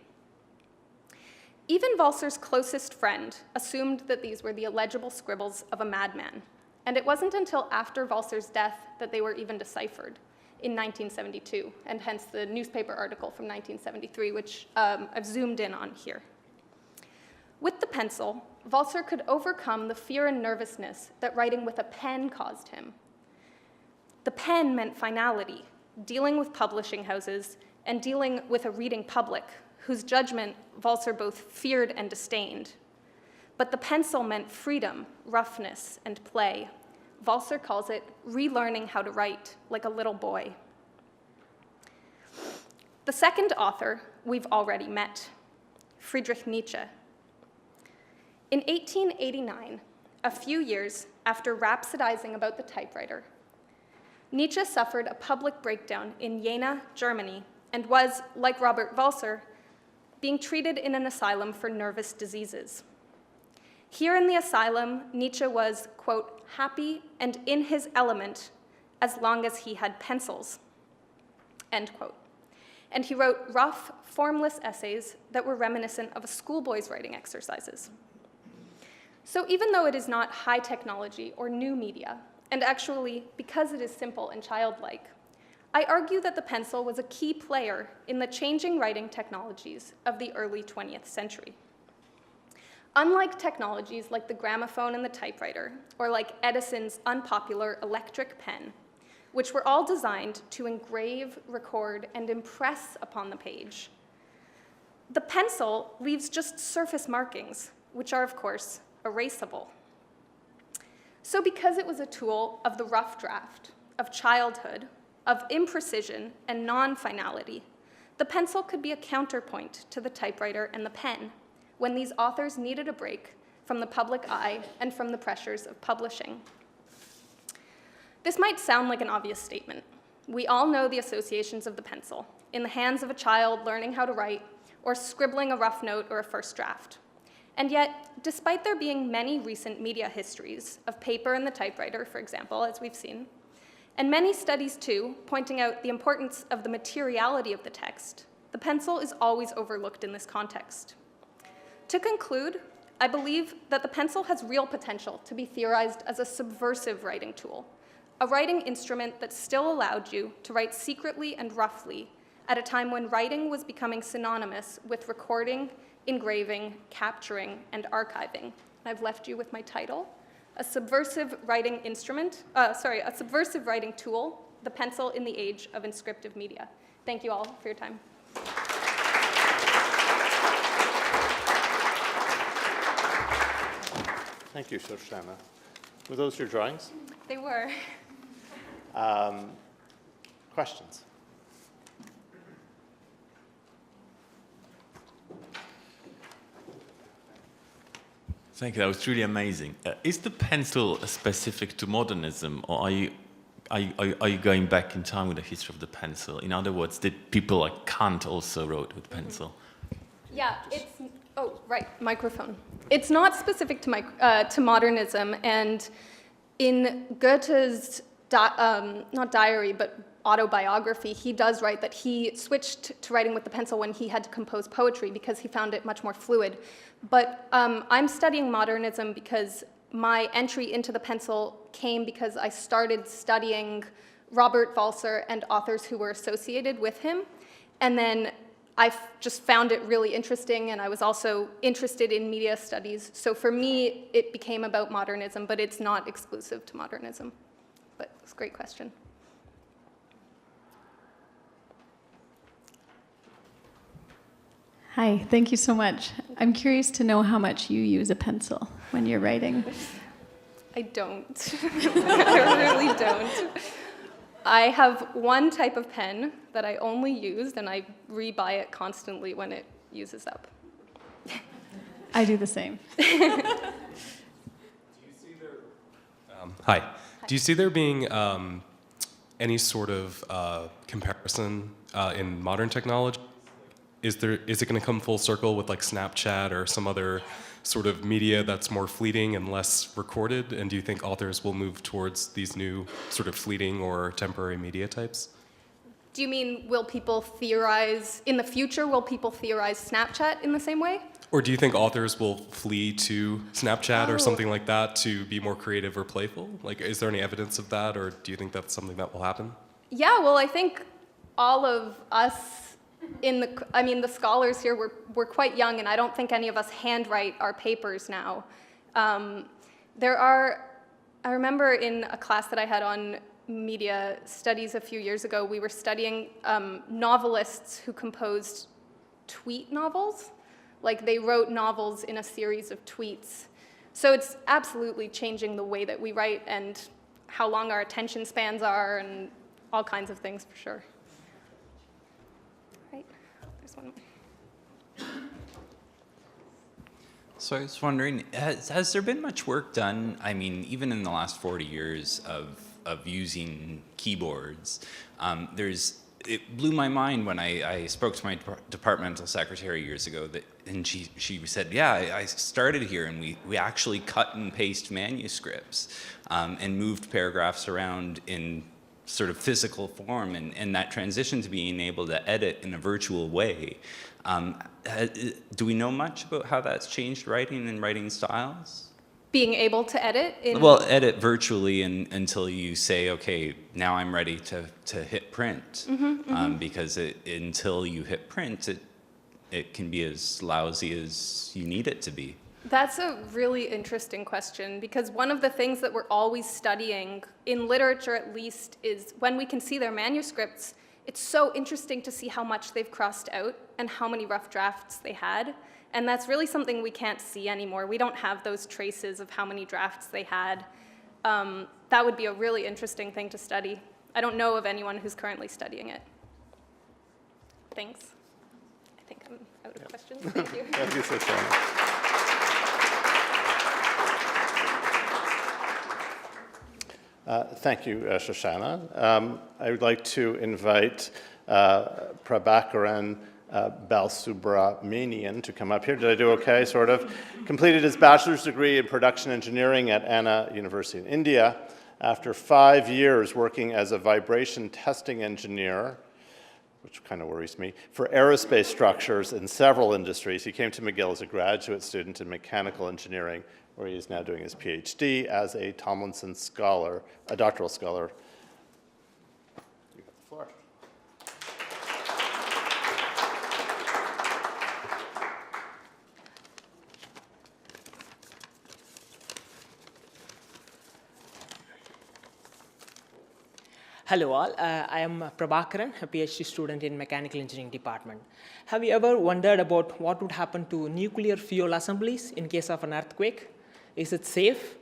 Even Walser's closest friend assumed that these were the illegible scribbles of a madman, and it wasn't until after Walser's death that they were even deciphered in 1972, and hence the newspaper article from 1973, which I've zoomed in on here. With the pencil, Walser could overcome the fear and nervousness that writing with a pen caused him. The pen meant finality, dealing with publishing houses and dealing with a reading public, whose judgment Walser both feared and disdained. But the pencil meant freedom, roughness, and play. Walser calls it relearning how to write like a little boy. The second author we've already met, Friedrich Nietzsche. In 1889, a few years after rhapsodizing about the typewriter, Nietzsche suffered a public breakdown in Jena, Germany, and was, like Robert Walser, being treated in an asylum for nervous diseases. Here in the asylum, Nietzsche was, quote, happy and in his element as long as he had pencils, end quote. And he wrote rough, formless essays that were reminiscent of a schoolboy's writing exercises. So even though it is not high technology or new media, and actually because it is simple and childlike, I argue that the pencil was a key player in the changing writing technologies of the early 20th century. Unlike technologies like the gramophone and the typewriter, or like Edison's unpopular electric pen, which were all designed to engrave, record, and impress upon the page, the pencil leaves just surface markings, which are, of course, erasable. So because it was a tool of the rough draft, of childhood, of imprecision and non-finality, the pencil could be a counterpoint to the typewriter and the pen when these authors needed a break from the public eye and from the pressures of publishing. This might sound like an obvious statement. We all know the associations of the pencil, in the hands of a child learning how to write, or scribbling a rough note or a first draft. And yet, despite there being many recent media histories of paper and the typewriter, for example, as we've seen, and many studies, too, pointing out the importance of the materiality of the text, the pencil is always overlooked in this context. To conclude, I believe that the pencil has real potential to be theorized as a subversive writing tool, a writing instrument that still allowed you to write secretly and roughly at a time when writing was becoming synonymous with recording, engraving, capturing, and archiving. I've left you with my title, a subversive writing tool, the pencil in the age of inscriptive media. Thank you all for your time. Thank you, Shoshana. Were those your drawings? They were. Questions? Thank you. That was truly amazing. Is the pencil specific to modernism, or are you going back in time with the history of the pencil? In other words, did people like Kant also wrote with pencil? Yeah, microphone. It's not specific to modernism, and in Goethe's not diary, but autobiography, he does write that he switched to writing with the pencil when he had to compose poetry because he found it much more fluid. But I'm studying modernism because my entry into the pencil came because I started studying Robert Walser and authors who were associated with him. And then I just found it really interesting, and I was also interested in media studies. So for me, it became about modernism, but it's not exclusive to modernism. But it's a great question. Hi, thank you so much. I'm curious to know how much you use a pencil when you're writing. I don't. I really don't. I have one type of pen that I only use, and I rebuy it constantly when it uses up. I do the same. Hi. Do you see there being any sort of comparison in modern technology? Is it going to come full circle with like Snapchat or some other sort of media that's more fleeting and less recorded? And do you think authors will move towards these new sort of fleeting or temporary media types? Do you mean, will people theorize, in the future, will people theorize Snapchat in the same way? Or do you think authors will flee to Snapchat or something like that to be more creative or playful? Like, is there any evidence of that, or do you think that's something that will happen? Yeah, well, I think all of us the scholars here, we're quite young, and I don't think any of us handwrite our papers now. I remember in a class that I had on media studies a few years ago, we were studying novelists who composed tweet novels. Like, they wrote novels in a series of tweets. So it's absolutely changing the way that we write and how long our attention spans are and all kinds of things, for sure. One. So I was wondering, has there been much work done, I mean, even in the last 40 years of using keyboards? It blew my mind when I spoke to my departmental secretary years ago, and she said, yeah, I started here, and we actually cut and paste manuscripts and moved paragraphs around in sort of physical form, and that transition to being able to edit in a virtual way. Do we know much about how that's changed writing and writing styles? Being able to edit? Well, edit virtually until you say, okay, now I'm ready to hit print. Because until you hit print, it can be as lousy as you need it to be. That's a really interesting question, because one of the things that we're always studying, in literature at least, is when we can see their manuscripts, it's so interesting to see how much they've crossed out and how many rough drafts they had. And that's really something we can't see anymore. We don't have those traces of how many drafts they had. That would be a really interesting thing to study. I don't know of anyone who's currently studying it. Thanks. I think I'm out of questions. Thank you. Thank you, Susanna. Thank you, Shoshana. I would like to invite Prabhakaran Balsubramanian to come up here. Did I do okay, sort of? Completed his bachelor's degree in production engineering at Anna University in India. After 5 years working as a vibration testing engineer, which kind of worries me, for aerospace structures in several industries, he came to McGill as a graduate student in mechanical engineering, where he is now doing his PhD as a Tomlinson Scholar, a doctoral scholar. You have the floor. Hello all, I am Prabhakaran, a PhD student in Mechanical Engineering Department. Have you ever wondered about what would happen to nuclear fuel assemblies in case of an earthquake? Is it safe?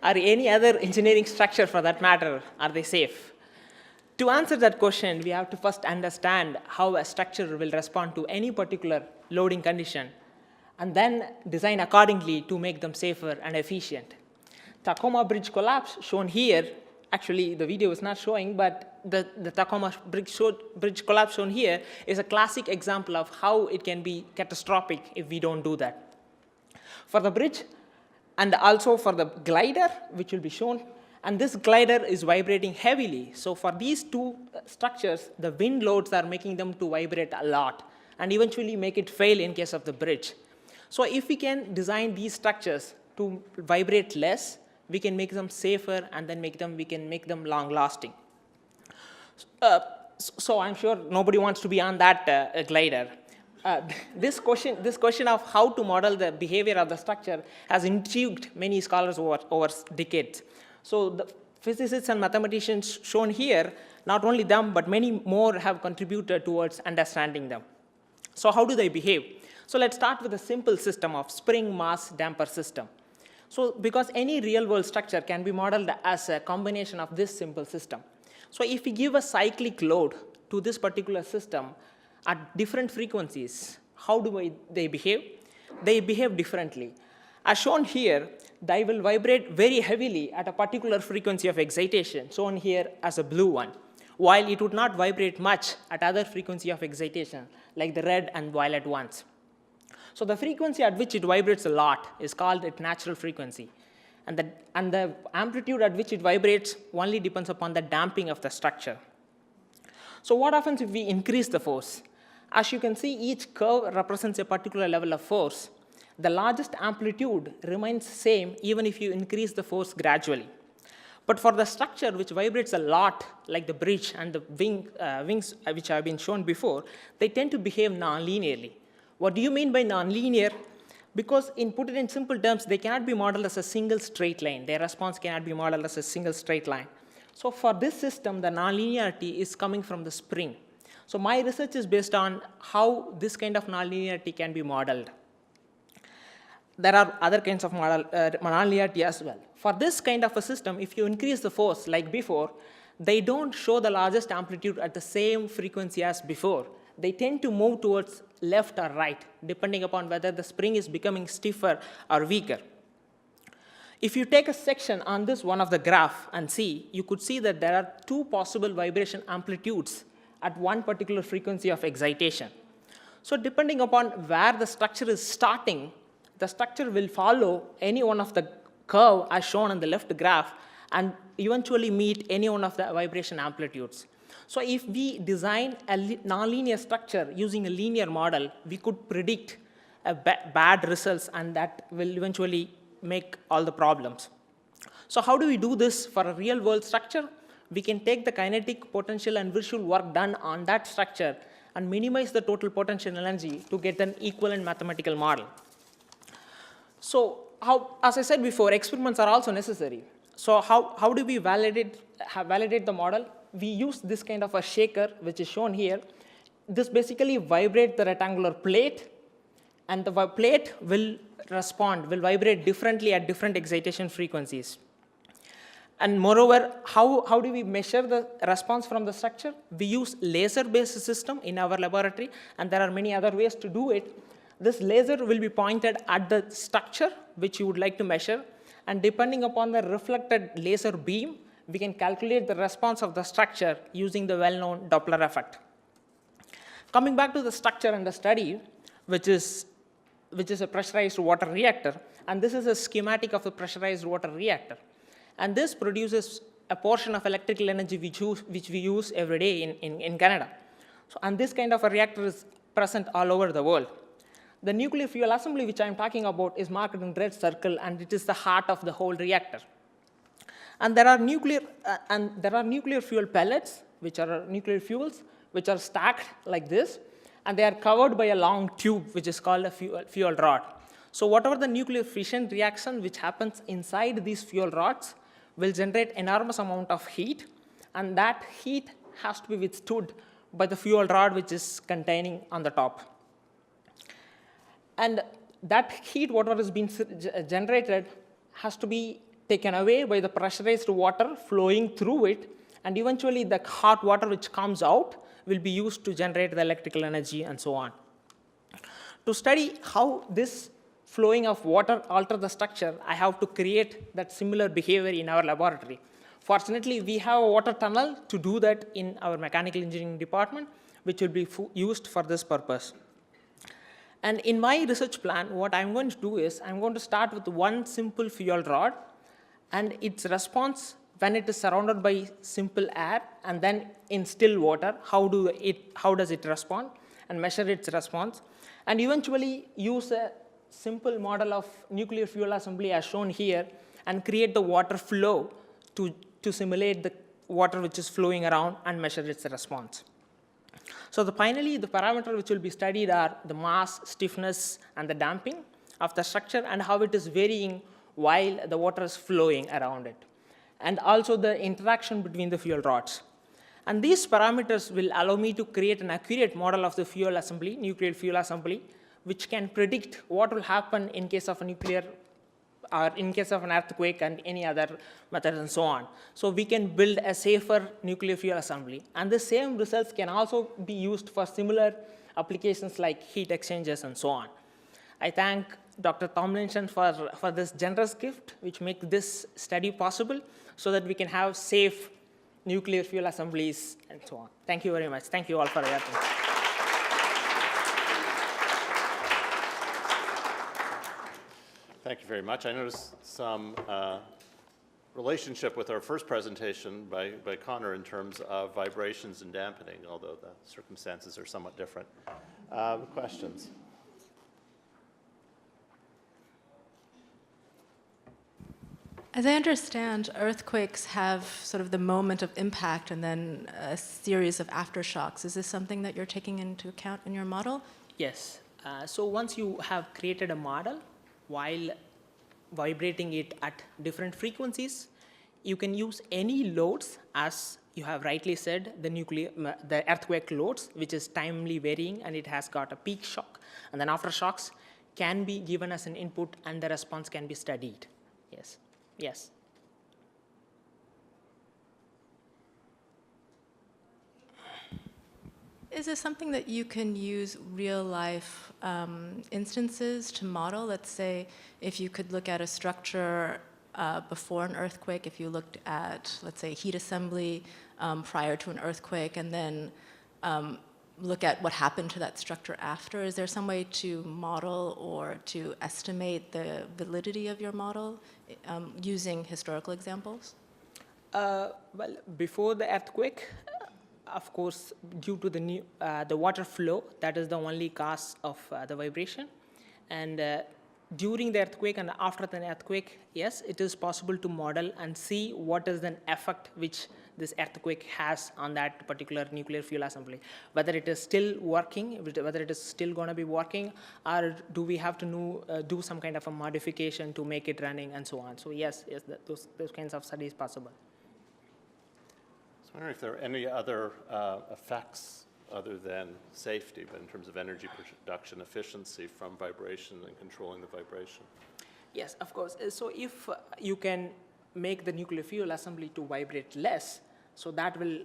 Or any other engineering structure for that matter, are they safe? To answer that question, we have to first understand how a structure will respond to any particular loading condition, and then design accordingly to make them safer and efficient. Tacoma Bridge collapse shown here, actually the video is not showing, but the Tacoma Bridge collapse shown here is a classic example of how it can be catastrophic if we don't do that. For the bridge, and also for the glider, which will be shown, and this glider is vibrating heavily. So for these two structures, the wind loads are making them to vibrate a lot, and eventually make it fail in case of the bridge. So if we can design these structures to vibrate less, we can make them safer, and then we can make them long-lasting. So I'm sure nobody wants to be on that glider. This question of how to model the behavior of the structure has intrigued many scholars over decades. So the physicists and mathematicians shown here, not only them, but many more have contributed towards understanding them. So how do they behave? So let's start with a simple system of spring mass damper system. So because any real world structure can be modeled as a combination of this simple system. So if we give a cyclic load to this particular system at different frequencies, how do they behave? They behave differently. As shown here, they will vibrate very heavily at a particular frequency of excitation, shown here as a blue one, while it would not vibrate much at other frequency of excitation, like the red and violet ones. So the frequency at which it vibrates a lot is called its natural frequency. And the amplitude at which it vibrates only depends upon the damping of the structure. So what happens if we increase the force? As you can see, each curve represents a particular level of force. The largest amplitude remains same even if you increase the force gradually. But for the structure which vibrates a lot, like the bridge and the wings which have been shown before, they tend to behave non-linearly. What do you mean by non-linear? Because put it in simple terms, they cannot be modeled as a single straight line. Their response cannot be modeled as a single straight line. So for this system, the non-linearity is coming from the spring. So my research is based on how this kind of non-linearity can be modeled. There are other kinds of non-linearity as well. For this kind of a system, if you increase the force like before, they don't show the largest amplitude at the same frequency as before. They tend to move towards left or right, depending upon whether the spring is becoming stiffer or weaker. If you take a section on this one of the graph and see, you could see that there are two possible vibration amplitudes at one particular frequency of excitation. So depending upon where the structure is starting, the structure will follow any one of the curve as shown on the left graph and eventually meet any one of the vibration amplitudes. So if we design a nonlinear structure using a linear model, we could predict bad results, and that will eventually make all the problems. So how do we do this for a real world structure? We can take the kinetic, potential, and visual work done on that structure and minimize the total potential energy to get an equivalent mathematical model. So as I said before, experiments are also necessary. So how do we validate the model? We use this kind of a shaker, which is shown here. This basically vibrates the rectangular plate, and the plate will vibrate differently at different excitation frequencies. And moreover, how do we measure the response from the structure? We use laser-based system in our laboratory, and there are many other ways to do it. This laser will be pointed at the structure which you would like to measure, and depending upon the reflected laser beam, we can calculate the response of the structure using the well-known Doppler effect. Coming back to the structure and the study, which is a pressurized water reactor, and this is a schematic of the pressurized water reactor. And this produces a portion of electrical energy which we use every day in Canada. And this kind of a reactor is present all over the world. The nuclear fuel assembly which I'm talking about is marked in red circle, and it is the heart of the whole reactor. And there are nuclear fuel pellets, which are nuclear fuels, which are stacked like this, and they are covered by a long tube, which is called a fuel rod. So whatever the nuclear fission reaction which happens inside these fuel rods will generate enormous amount of heat, and that heat has to be withstood by the fuel rod which is containing on the top. And that heat, whatever is being generated, has to be taken away by the pressurized water flowing through it, and eventually the hot water which comes out will be used to generate the electrical energy and so on. To study how this flowing of water alters the structure, I have to create that similar behavior in our laboratory. Fortunately, we have a water tunnel to do that in our mechanical engineering department, which will be used for this purpose. And in my research plan, what I'm going to do is I'm going to start with one simple fuel rod and its response when it is surrounded by simple air, and then in still water, how does it respond, and measure its response, and eventually use a simple model of nuclear fuel assembly as shown here and create the water flow to simulate the water which is flowing around and measure its response. So finally, the parameters which will be studied are the mass, stiffness, and the damping of the structure and how it is varying while the water is flowing around it, and also the interaction between the fuel rods. And these parameters will allow me to create an accurate model of the fuel assembly, nuclear fuel assembly, which can predict what will happen in case of a nuclear or in case of an earthquake and any other method and so on. So we can build a safer nuclear fuel assembly. And the same results can also be used for similar applications like heat exchangers and so on. I thank Dr. Tomlinson for this generous gift, which makes this study possible so that we can have safe nuclear fuel assemblies and so on. Thank you very much. Thank you all for your attention. Thank you very much. I noticed some relationship with our first presentation by Connor in terms of vibrations and dampening, although the circumstances are somewhat different. Questions? As I understand, earthquakes have sort of the moment of impact and then a series of aftershocks. Is this something that you're taking into account in your model? Yes. So once you have created a model, while vibrating it at different frequencies, you can use any loads, as you have rightly said, the earthquake loads, which is timely varying and it has got a peak shock, and then aftershocks can be given as an input and the response can be studied. Yes. Yes. Is this something that you can use real-life instances to model? Let's say if you could look at a structure before an earthquake, if you looked at, let's say, heat assembly prior to an earthquake, and then look at what happened to that structure after. Is there some way to model or to estimate the validity of your model using historical examples? Well, before the earthquake, of course, due to the water flow, that is the only cause of the vibration. And during the earthquake and after the earthquake, yes, it is possible to model and see what is the effect which this earthquake has on that particular nuclear fuel assembly. Whether it is still working, whether it is still going to be working, or do we have to do some kind of a modification to make it running and so on. So yes, those kinds of studies possible. I was wondering if there are any other effects other than safety, but in terms of energy production efficiency from vibration and controlling the vibration. Yes, of course. So if you can make the nuclear fuel assembly to vibrate less, so that will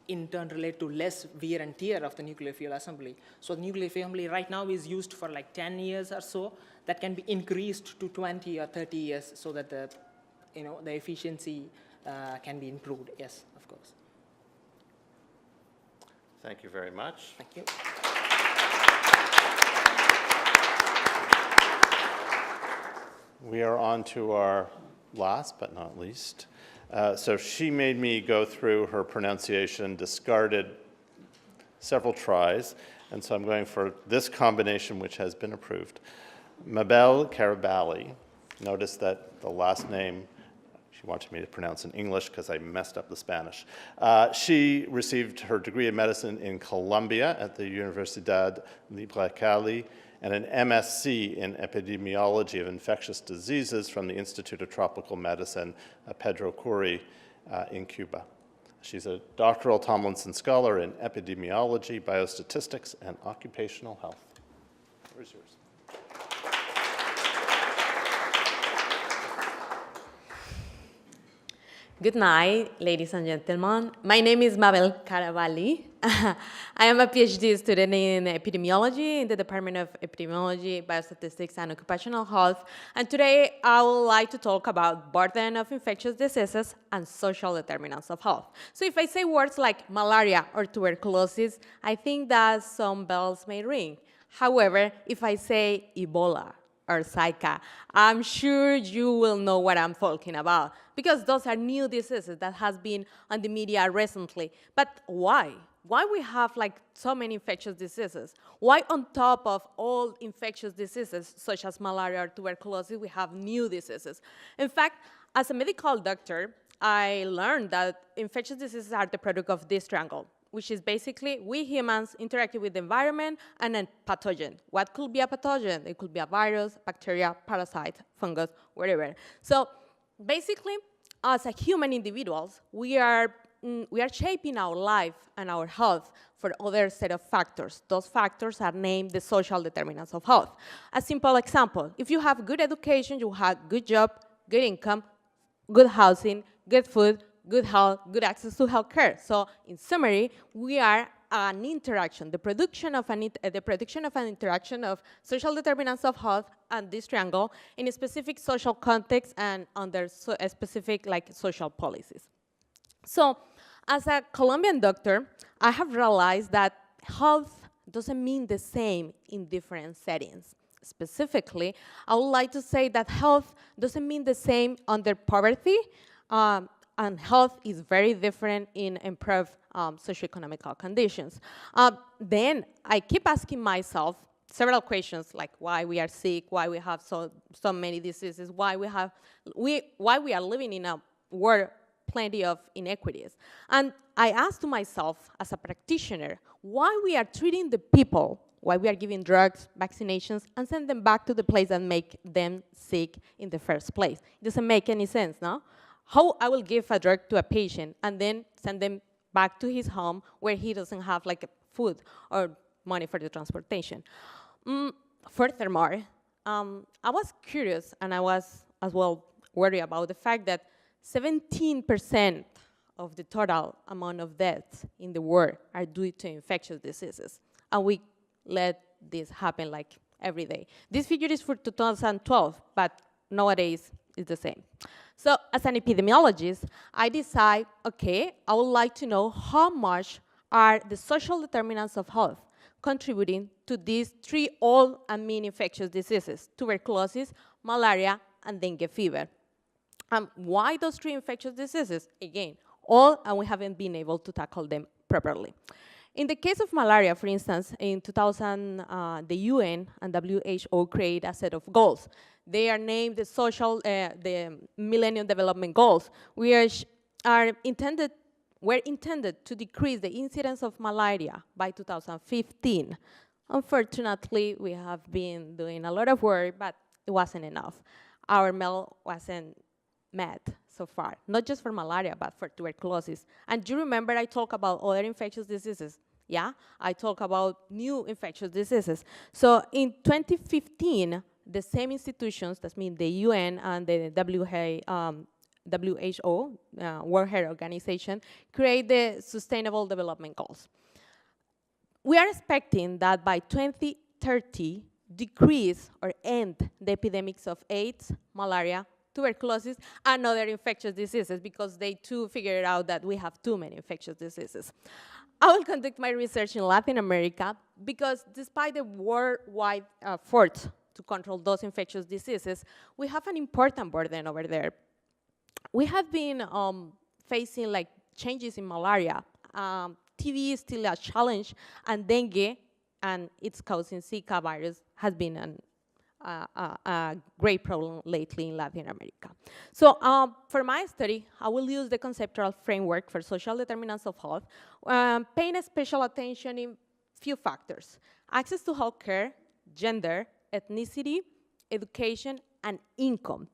in turn relate to less wear and tear of the nuclear fuel assembly. So the nuclear fuel assembly right now is used for like 10 years or so. That can be increased to 20 or 30 years so that the efficiency can be improved. Yes, of course. Thank you very much. Thank you. We are on to our last but not least. So she made me go through her pronunciation, discarded several tries, and so I'm going for this combination which has been approved. McGill University. Notice that the last name she wanted me to pronounce in English because I messed up the Spanish. She received her degree in medicine in Colombia at the Universidad Libre Cali and an MSc in epidemiology of infectious diseases from the Institute of Tropical Medicine, Pedro Curi, in Cuba. She's a doctoral Tomlinson Scholar in epidemiology, biostatistics, and occupational health. Where's yours? Good night, ladies and gentlemen. My name is Mabel Caravalli. I am a PhD student in epidemiology in the Department of Epidemiology, Biostatistics, and Occupational Health. And today I would like to talk about burden of infectious diseases and social determinants of health. So if I say words like malaria or tuberculosis, I think that some bells may ring. However, if I say Ebola or Zika, I'm sure you will know what I'm talking about, because those are new diseases that has been on the media recently. But why? Why we have like so many infectious diseases? Why on top of all infectious diseases, such as malaria or tuberculosis, we have new diseases? In fact, as a medical doctor, I learned that infectious diseases are the product of this triangle, which is basically we humans interacting with the environment and a pathogen. What could be a pathogen? It could be a virus, bacteria, parasite, fungus, whatever. So basically, as a human individuals, we are shaping our life and our health for other set of factors. Those factors are named the social determinants of health. A simple example, if you have good education, you have good job, good income, good housing, good food, good health, good access to health care. So in summary, we are an interaction, the production of an interaction of social determinants of health and this triangle in a specific social context and under a specific like social policies. So as a Colombian doctor, I have realized that health doesn't mean the same in different settings. Specifically, I would like to say that health doesn't mean the same under poverty, and health is very different in improved socioeconomic conditions. Then I keep asking myself several questions, like why we are sick, why we have so many diseases, why we are living in a world plenty of inequities. And I asked to myself as a practitioner, why we are treating the people, why we are giving drugs, vaccinations, and send them back to the place that make them sick in the first place. It doesn't make any sense, no? How I will give a drug to a patient and then send them back to his home where he doesn't have like food or money for the transportation. Furthermore, I was curious and I was as well worried about the fact that 17% of the total amount of deaths in the world are due to infectious diseases. And we let this happen like every day. This figure is for 2012, but nowadays it's the same. So as an epidemiologist, I decide, okay, I would like to know how much are the social determinants of health contributing to these three old and mean infectious diseases, tuberculosis, malaria, and dengue fever. Why those three infectious diseases? Again, all, and we haven't been able to tackle them properly. In the case of malaria, for instance, in 2000, the UN and WHO created a set of goals. They are named the Millennium Development Goals, which were intended to decrease the incidence of malaria by 2015. Unfortunately, we have been doing a lot of work, but it wasn't enough. Our goal wasn't met so far, not just for malaria, but for tuberculosis. And do you remember I talked about other infectious diseases? Yeah, I talk about new infectious diseases. So in 2015, the same institutions, that means the UN and the WHO, World Health Organization, create the Sustainable Development Goals. We are expecting that by 2030, decrease or end the epidemics of AIDS, malaria, tuberculosis, and other infectious diseases, because they too figured out that we have too many infectious diseases. I will conduct my research in Latin America because despite the worldwide effort to control those infectious diseases, we have an important burden over there. We have been facing like changes in malaria. TB is still a challenge, and dengue and its causing Zika virus has been a great problem lately in Latin America. So for my study, I will use the conceptual framework for social determinants of health, paying a special attention in few factors: access to health care, gender, ethnicity, education, and income.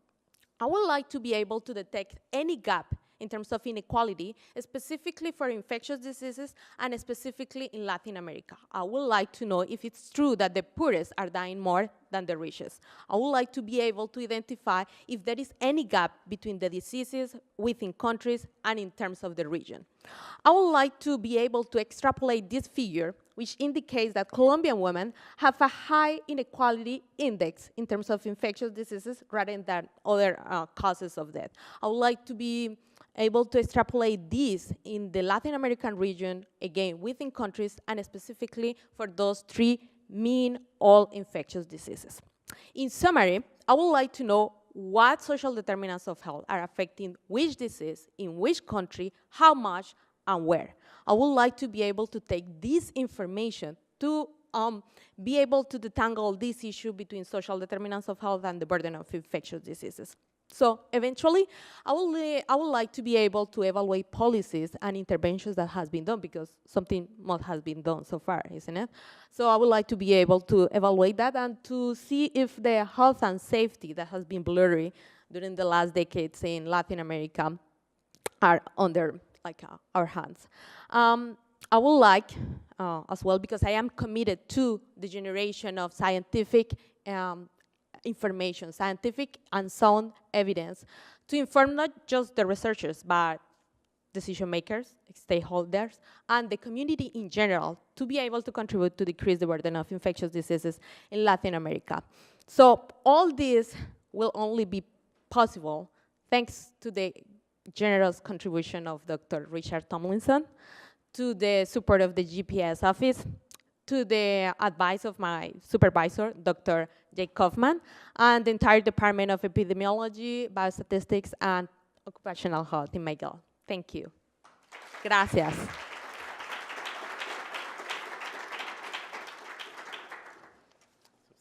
I would like to be able to detect any gap in terms of inequality, specifically for infectious diseases and specifically in Latin America. I would like to know if it's true that the poorest are dying more than the richest. I would like to be able to identify if there is any gap between the diseases within countries and in terms of the region. I would like to be able to extrapolate this figure, which indicates that Colombian women have a high inequality index in terms of infectious diseases rather than other causes of death. I would like to be able to extrapolate this in the Latin American region, again, within countries, and specifically for those three main all infectious diseases. In summary, I would like to know what social determinants of health are affecting which disease, in which country, how much, and where. I would like to be able to take this information to be able to detangle this issue between social determinants of health and the burden of infectious diseases. So eventually, I would like to be able to evaluate policies and interventions that has been done, because something more has been done so far, isn't it? So I would like to be able to evaluate that and to see if the health and safety that has been blurry during the last decades in Latin America are under our hands. I would like, as well, because I am committed to the generation of scientific information, scientific and sound evidence, to inform not just the researchers, but decision makers, stakeholders, and the community in general, to be able to contribute to decrease the burden of infectious diseases in Latin America. So all this will only be possible thanks to the generous contribution of Dr. Richard Tomlinson, to the support of the GPS office, to the advice of my supervisor, Dr. Jake Kaufman, and the entire Department of Epidemiology, Biostatistics, and Occupational Health in McGill. Thank you. Gracias.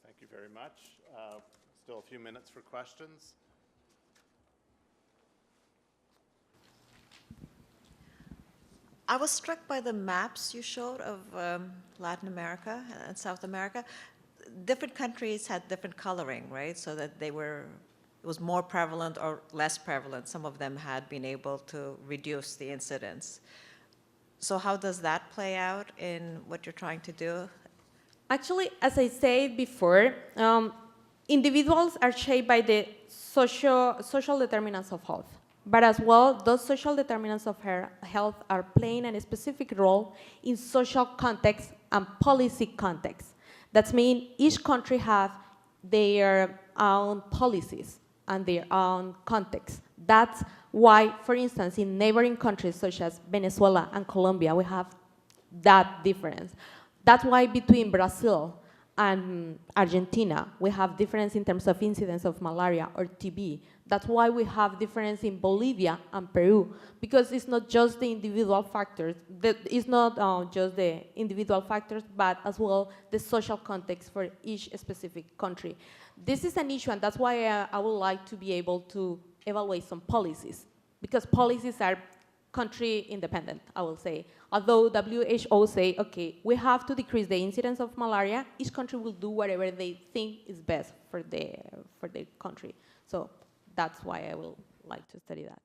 Thank you very much. Still a few minutes for questions. I was struck by the maps you showed of Latin America and South America. Different countries had different coloring, right? So that it was more prevalent or less prevalent. Some of them had been able to reduce the incidence. So how does that play out in what you're trying to do? Actually, as I said before, individuals are shaped by the social determinants of health. But as well, those social determinants of health are playing a specific role in social context and policy context. That means each country have their own policies and their own context. That's why, for instance, in neighboring countries such as Venezuela and Colombia, we have that difference. That's why between Brazil and Argentina, we have difference in terms of incidence of malaria or TB. That's why we have difference in Bolivia and Peru, because it's not just the individual factors, it's not just the individual factors, but as well the social context for each specific country. This is an issue, and that's why I would like to be able to evaluate some policies, because policies are country independent, I will say. Although WHO say, okay, we have to decrease the incidence of malaria, each country will do whatever they think is best for their country. So that's why I will like to study that.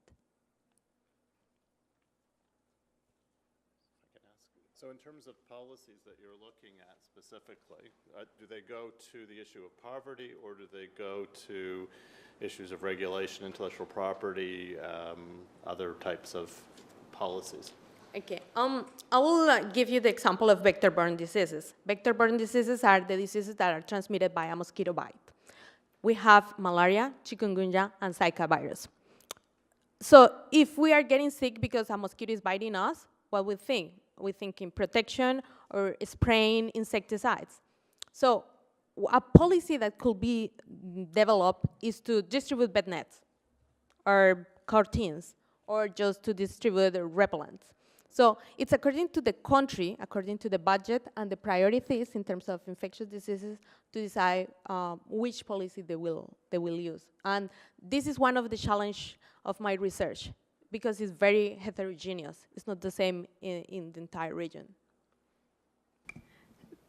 So in terms of policies that you're looking at specifically, do they go to the issue of poverty, or do they go to issues of regulation, intellectual property, other types of policies? Okay, I will give you the example of vector-borne diseases. Vector-borne diseases are the diseases that are transmitted by a mosquito bite. We have malaria, chikungunya, and Zika virus. So if we are getting sick because a mosquito is biting us, what we think? We think in protection or spraying insecticides. So a policy that could be developed is to distribute bed nets or curtains, or just to distribute repellents. So it's according to the country, according to the budget and the priorities in terms of infectious diseases, to decide which policy they will use. And this is one of the challenges of my research, because it's very heterogeneous. It's not the same in the entire region.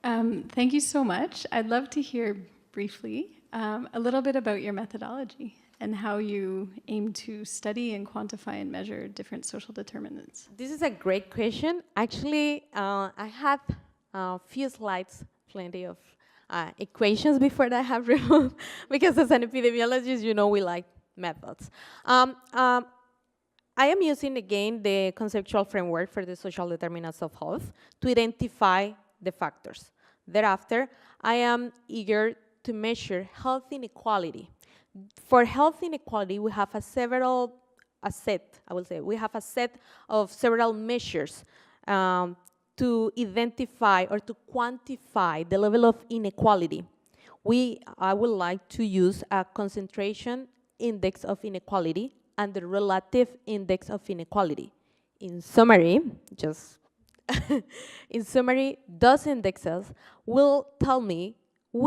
Thank you so much. I'd love to hear briefly a little bit about your methodology. and how you aim to study and quantify and measure different social determinants? This is a great question. Actually, I had a few slides, plenty of equations before that I have removed, because as an epidemiologist, you know we like methods. I am using, again, the conceptual framework for the social determinants of health to identify the factors. Thereafter, I am eager to measure health inequality. For health inequality, we have a set of several measures to identify or to quantify the level of inequality. I would like to use a concentration index of inequality and the relative index of inequality. In summary, those indexes will tell me for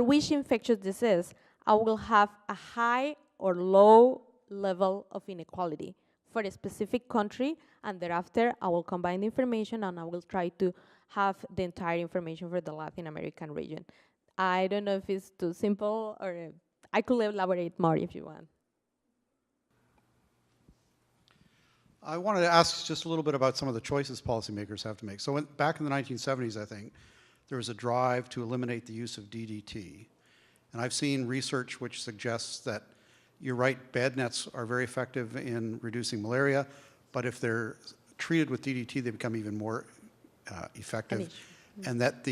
which infectious disease I will have a high or low level of inequality for a specific country, and thereafter I will combine the information and I will try to have the entire information for the Latin American region. I don't know if it's too simple, or I could elaborate more if you want. I wanted to ask just a little bit about some of the choices policymakers have to make. So back in the 1970s, I think, there was a drive to eliminate the use of DDT. And I've seen research which suggests that, you're right, bed nets are very effective in reducing malaria, but if they're treated with DDT, they become even more effective. And that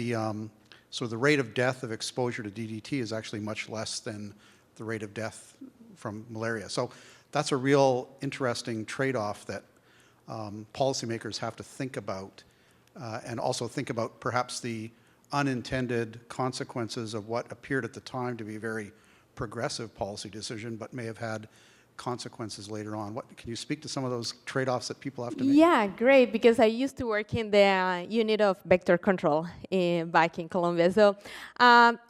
so the rate of death of exposure to DDT is actually much less than the rate of death from malaria. So that's a real interesting trade-off that policymakers have to think about, and also think about perhaps the unintended consequences of what appeared at the time to be a very progressive policy decision, but may have had consequences later on. Can you speak to some of those trade-offs that people have to make? Yeah, great, because I used to work in the unit of vector control back in Colombia. So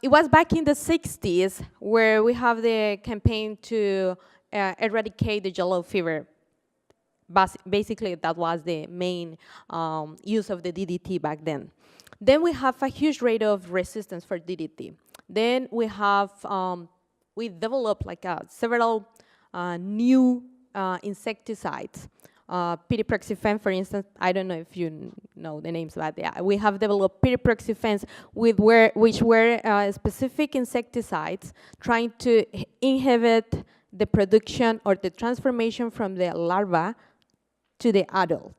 it was back in the 60s where we have the campaign to eradicate the yellow fever. Basically, that was the main use of the DDT back then. Then we have a huge rate of resistance for DDT. Then we have, we developed like several new insecticides. Pyriproxyfen, for instance, I don't know if you know the names, but yeah, we have developed pyriproxyfens which were specific insecticides trying to inhibit the production or the transformation from the larva to the adult.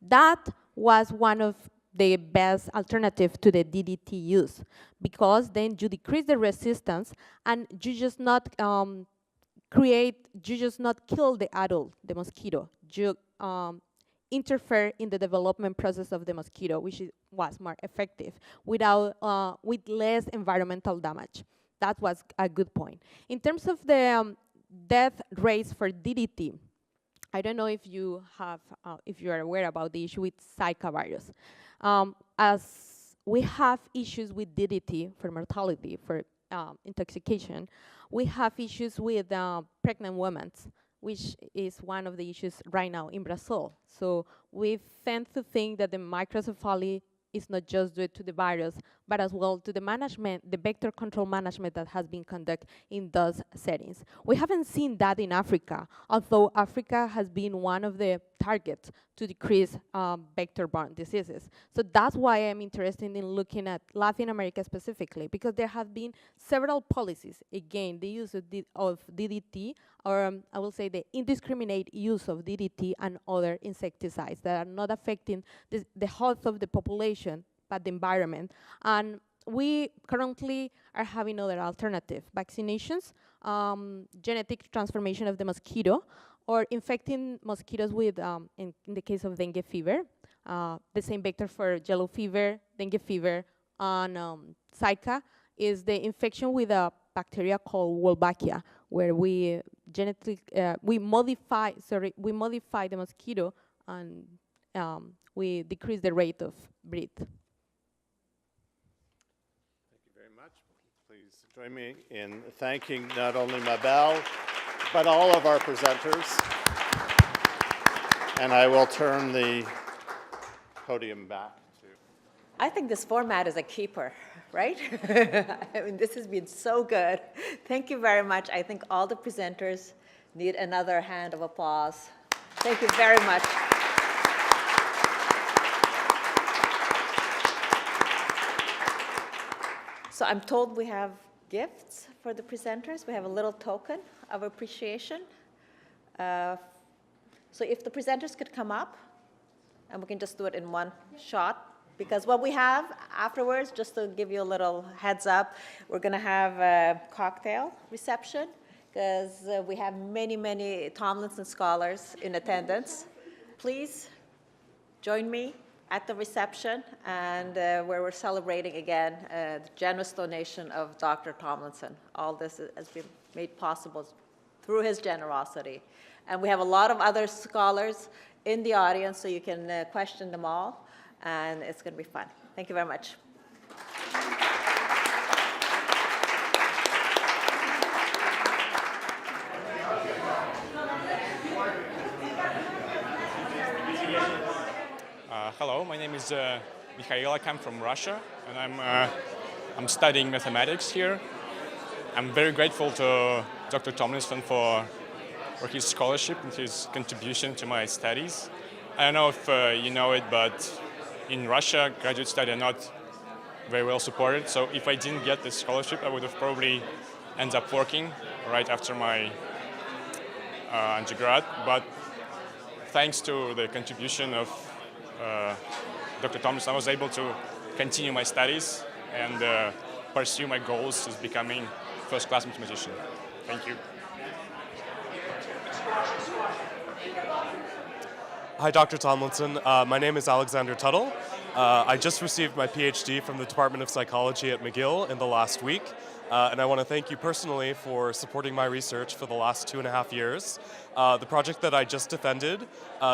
That was one of the best alternative to the DDT use, because then you decrease the resistance and you just not kill the adult, the mosquito. You interfere in the development process of the mosquito, which was more effective with less environmental damage. That was a good point. In terms of the death rates for DDT, I don't know if you are aware about the issue with Zika virus. As we have issues with DDT for mortality, for intoxication, we have issues with pregnant women, which is one of the issues right now in Brazil. So we tend to think that the microcephaly is not just due to the virus, but as well to the management, the vector control management that has been conducted in those settings. We haven't seen that in Africa, although Africa has been one of the targets to decrease vector-borne diseases. So that's why I'm interested in looking at Latin America specifically, because there have been several policies, again, the use of DDT, or I will say the indiscriminate use of DDT and other insecticides that are not affecting the health of the population, but the environment. And we currently are having other alternative vaccinations, genetic transformation of the mosquito, or infecting mosquitoes with, in the case of dengue fever, the same vector for yellow fever, dengue fever, and Zika is the infection with a bacteria called Wolbachia, where we modify the mosquito and we decrease the rate of breed. Thank you very much. Please join me in thanking not only Mabel, but all of our presenters. And I will turn the podium back to I think this format is a keeper, right? I mean, this has been so good. Thank you very much. I think all the presenters need another hand of applause. Thank you very much. So I'm told we have gifts for the presenters. We have a little token of appreciation. So if the presenters could come up, and we can just do it in one shot, because what we have afterwards, just to give you a little heads up, we're going to have a cocktail reception, because we have many, many Tomlinson Scholars in attendance. Please join me at the reception, and where we're celebrating again the generous donation of Dr. Tomlinson. All this has been made possible through his generosity. And we have a lot of other scholars in the audience, so you can question them all, and it's going to be fun. Thank you very much. Hello, my name is Mikhail. I come from Russia, and I'm studying mathematics here. I'm very grateful to Dr. Tomlinson for his scholarship and his contribution to my studies. I don't know if you know it, but in Russia, graduate studies are not very well supported. So if I didn't get this scholarship, I would have probably ended up working right after my undergrad. But thanks to the contribution of Dr. Tomlinson, I was able to continue my studies and pursue my goals as becoming first-class mathematician. Thank you. Hi, Dr. Tomlinson. My name is Alexander Tuttle. I just received my PhD from the Department of Psychology at McGill in the last week. And I want to thank you personally for supporting my research for the last 2.5 years. The project that I just defended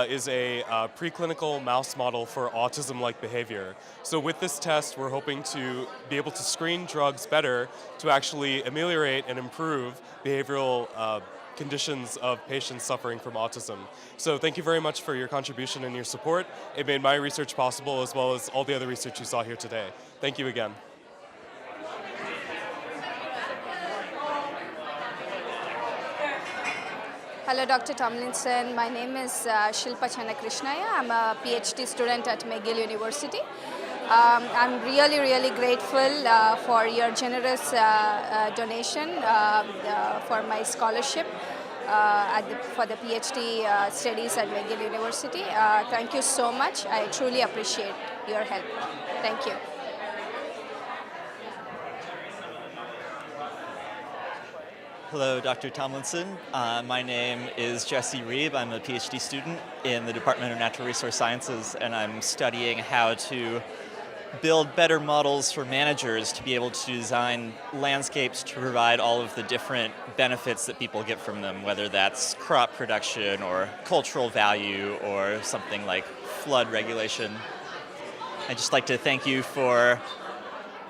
is a preclinical mouse model for autism-like behavior. So with this test, we're hoping to be able to screen drugs better to actually ameliorate and improve behavioral conditions of patients suffering from autism. So thank you very much for your contribution and your support. It made my research possible, as well as all the other research you saw here today. Thank you again. Hello, Dr. Tomlinson. My name is Shilpa Channakrishnaya. I'm a PhD student at McGill University. I'm really, really grateful for your generous donation for my scholarship for the PhD studies at McGill University. Thank you so much. I truly appreciate your help. Thank you. Hello, Dr. Tomlinson. My name is Jesse Reeb. I'm a PhD student in the Department of Natural Resource Sciences, and I'm studying how to build better models for managers to be able to design landscapes to provide all of the different benefits that people get from them, whether that's crop production or cultural value or something like flood regulation. I'd just like to thank you for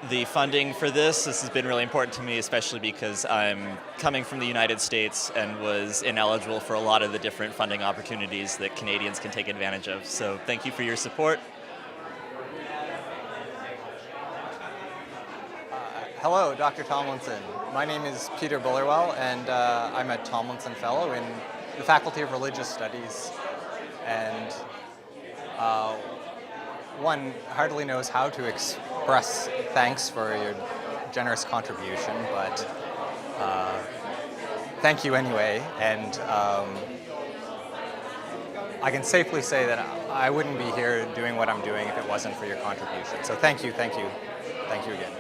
the funding for this. This has been really important to me, especially because I'm coming from the United States and was ineligible for a lot of the different funding opportunities that Canadians can take advantage of. So thank you for your support. Hello, Dr. Tomlinson. My name is Peter Bullerwell, and I'm a Tomlinson Fellow in the Faculty of Religious Studies. And one hardly knows how to express thanks for your generous contribution, but thank you anyway. And I can safely say that I wouldn't be here doing what I'm doing if it wasn't for your contribution. So thank you again.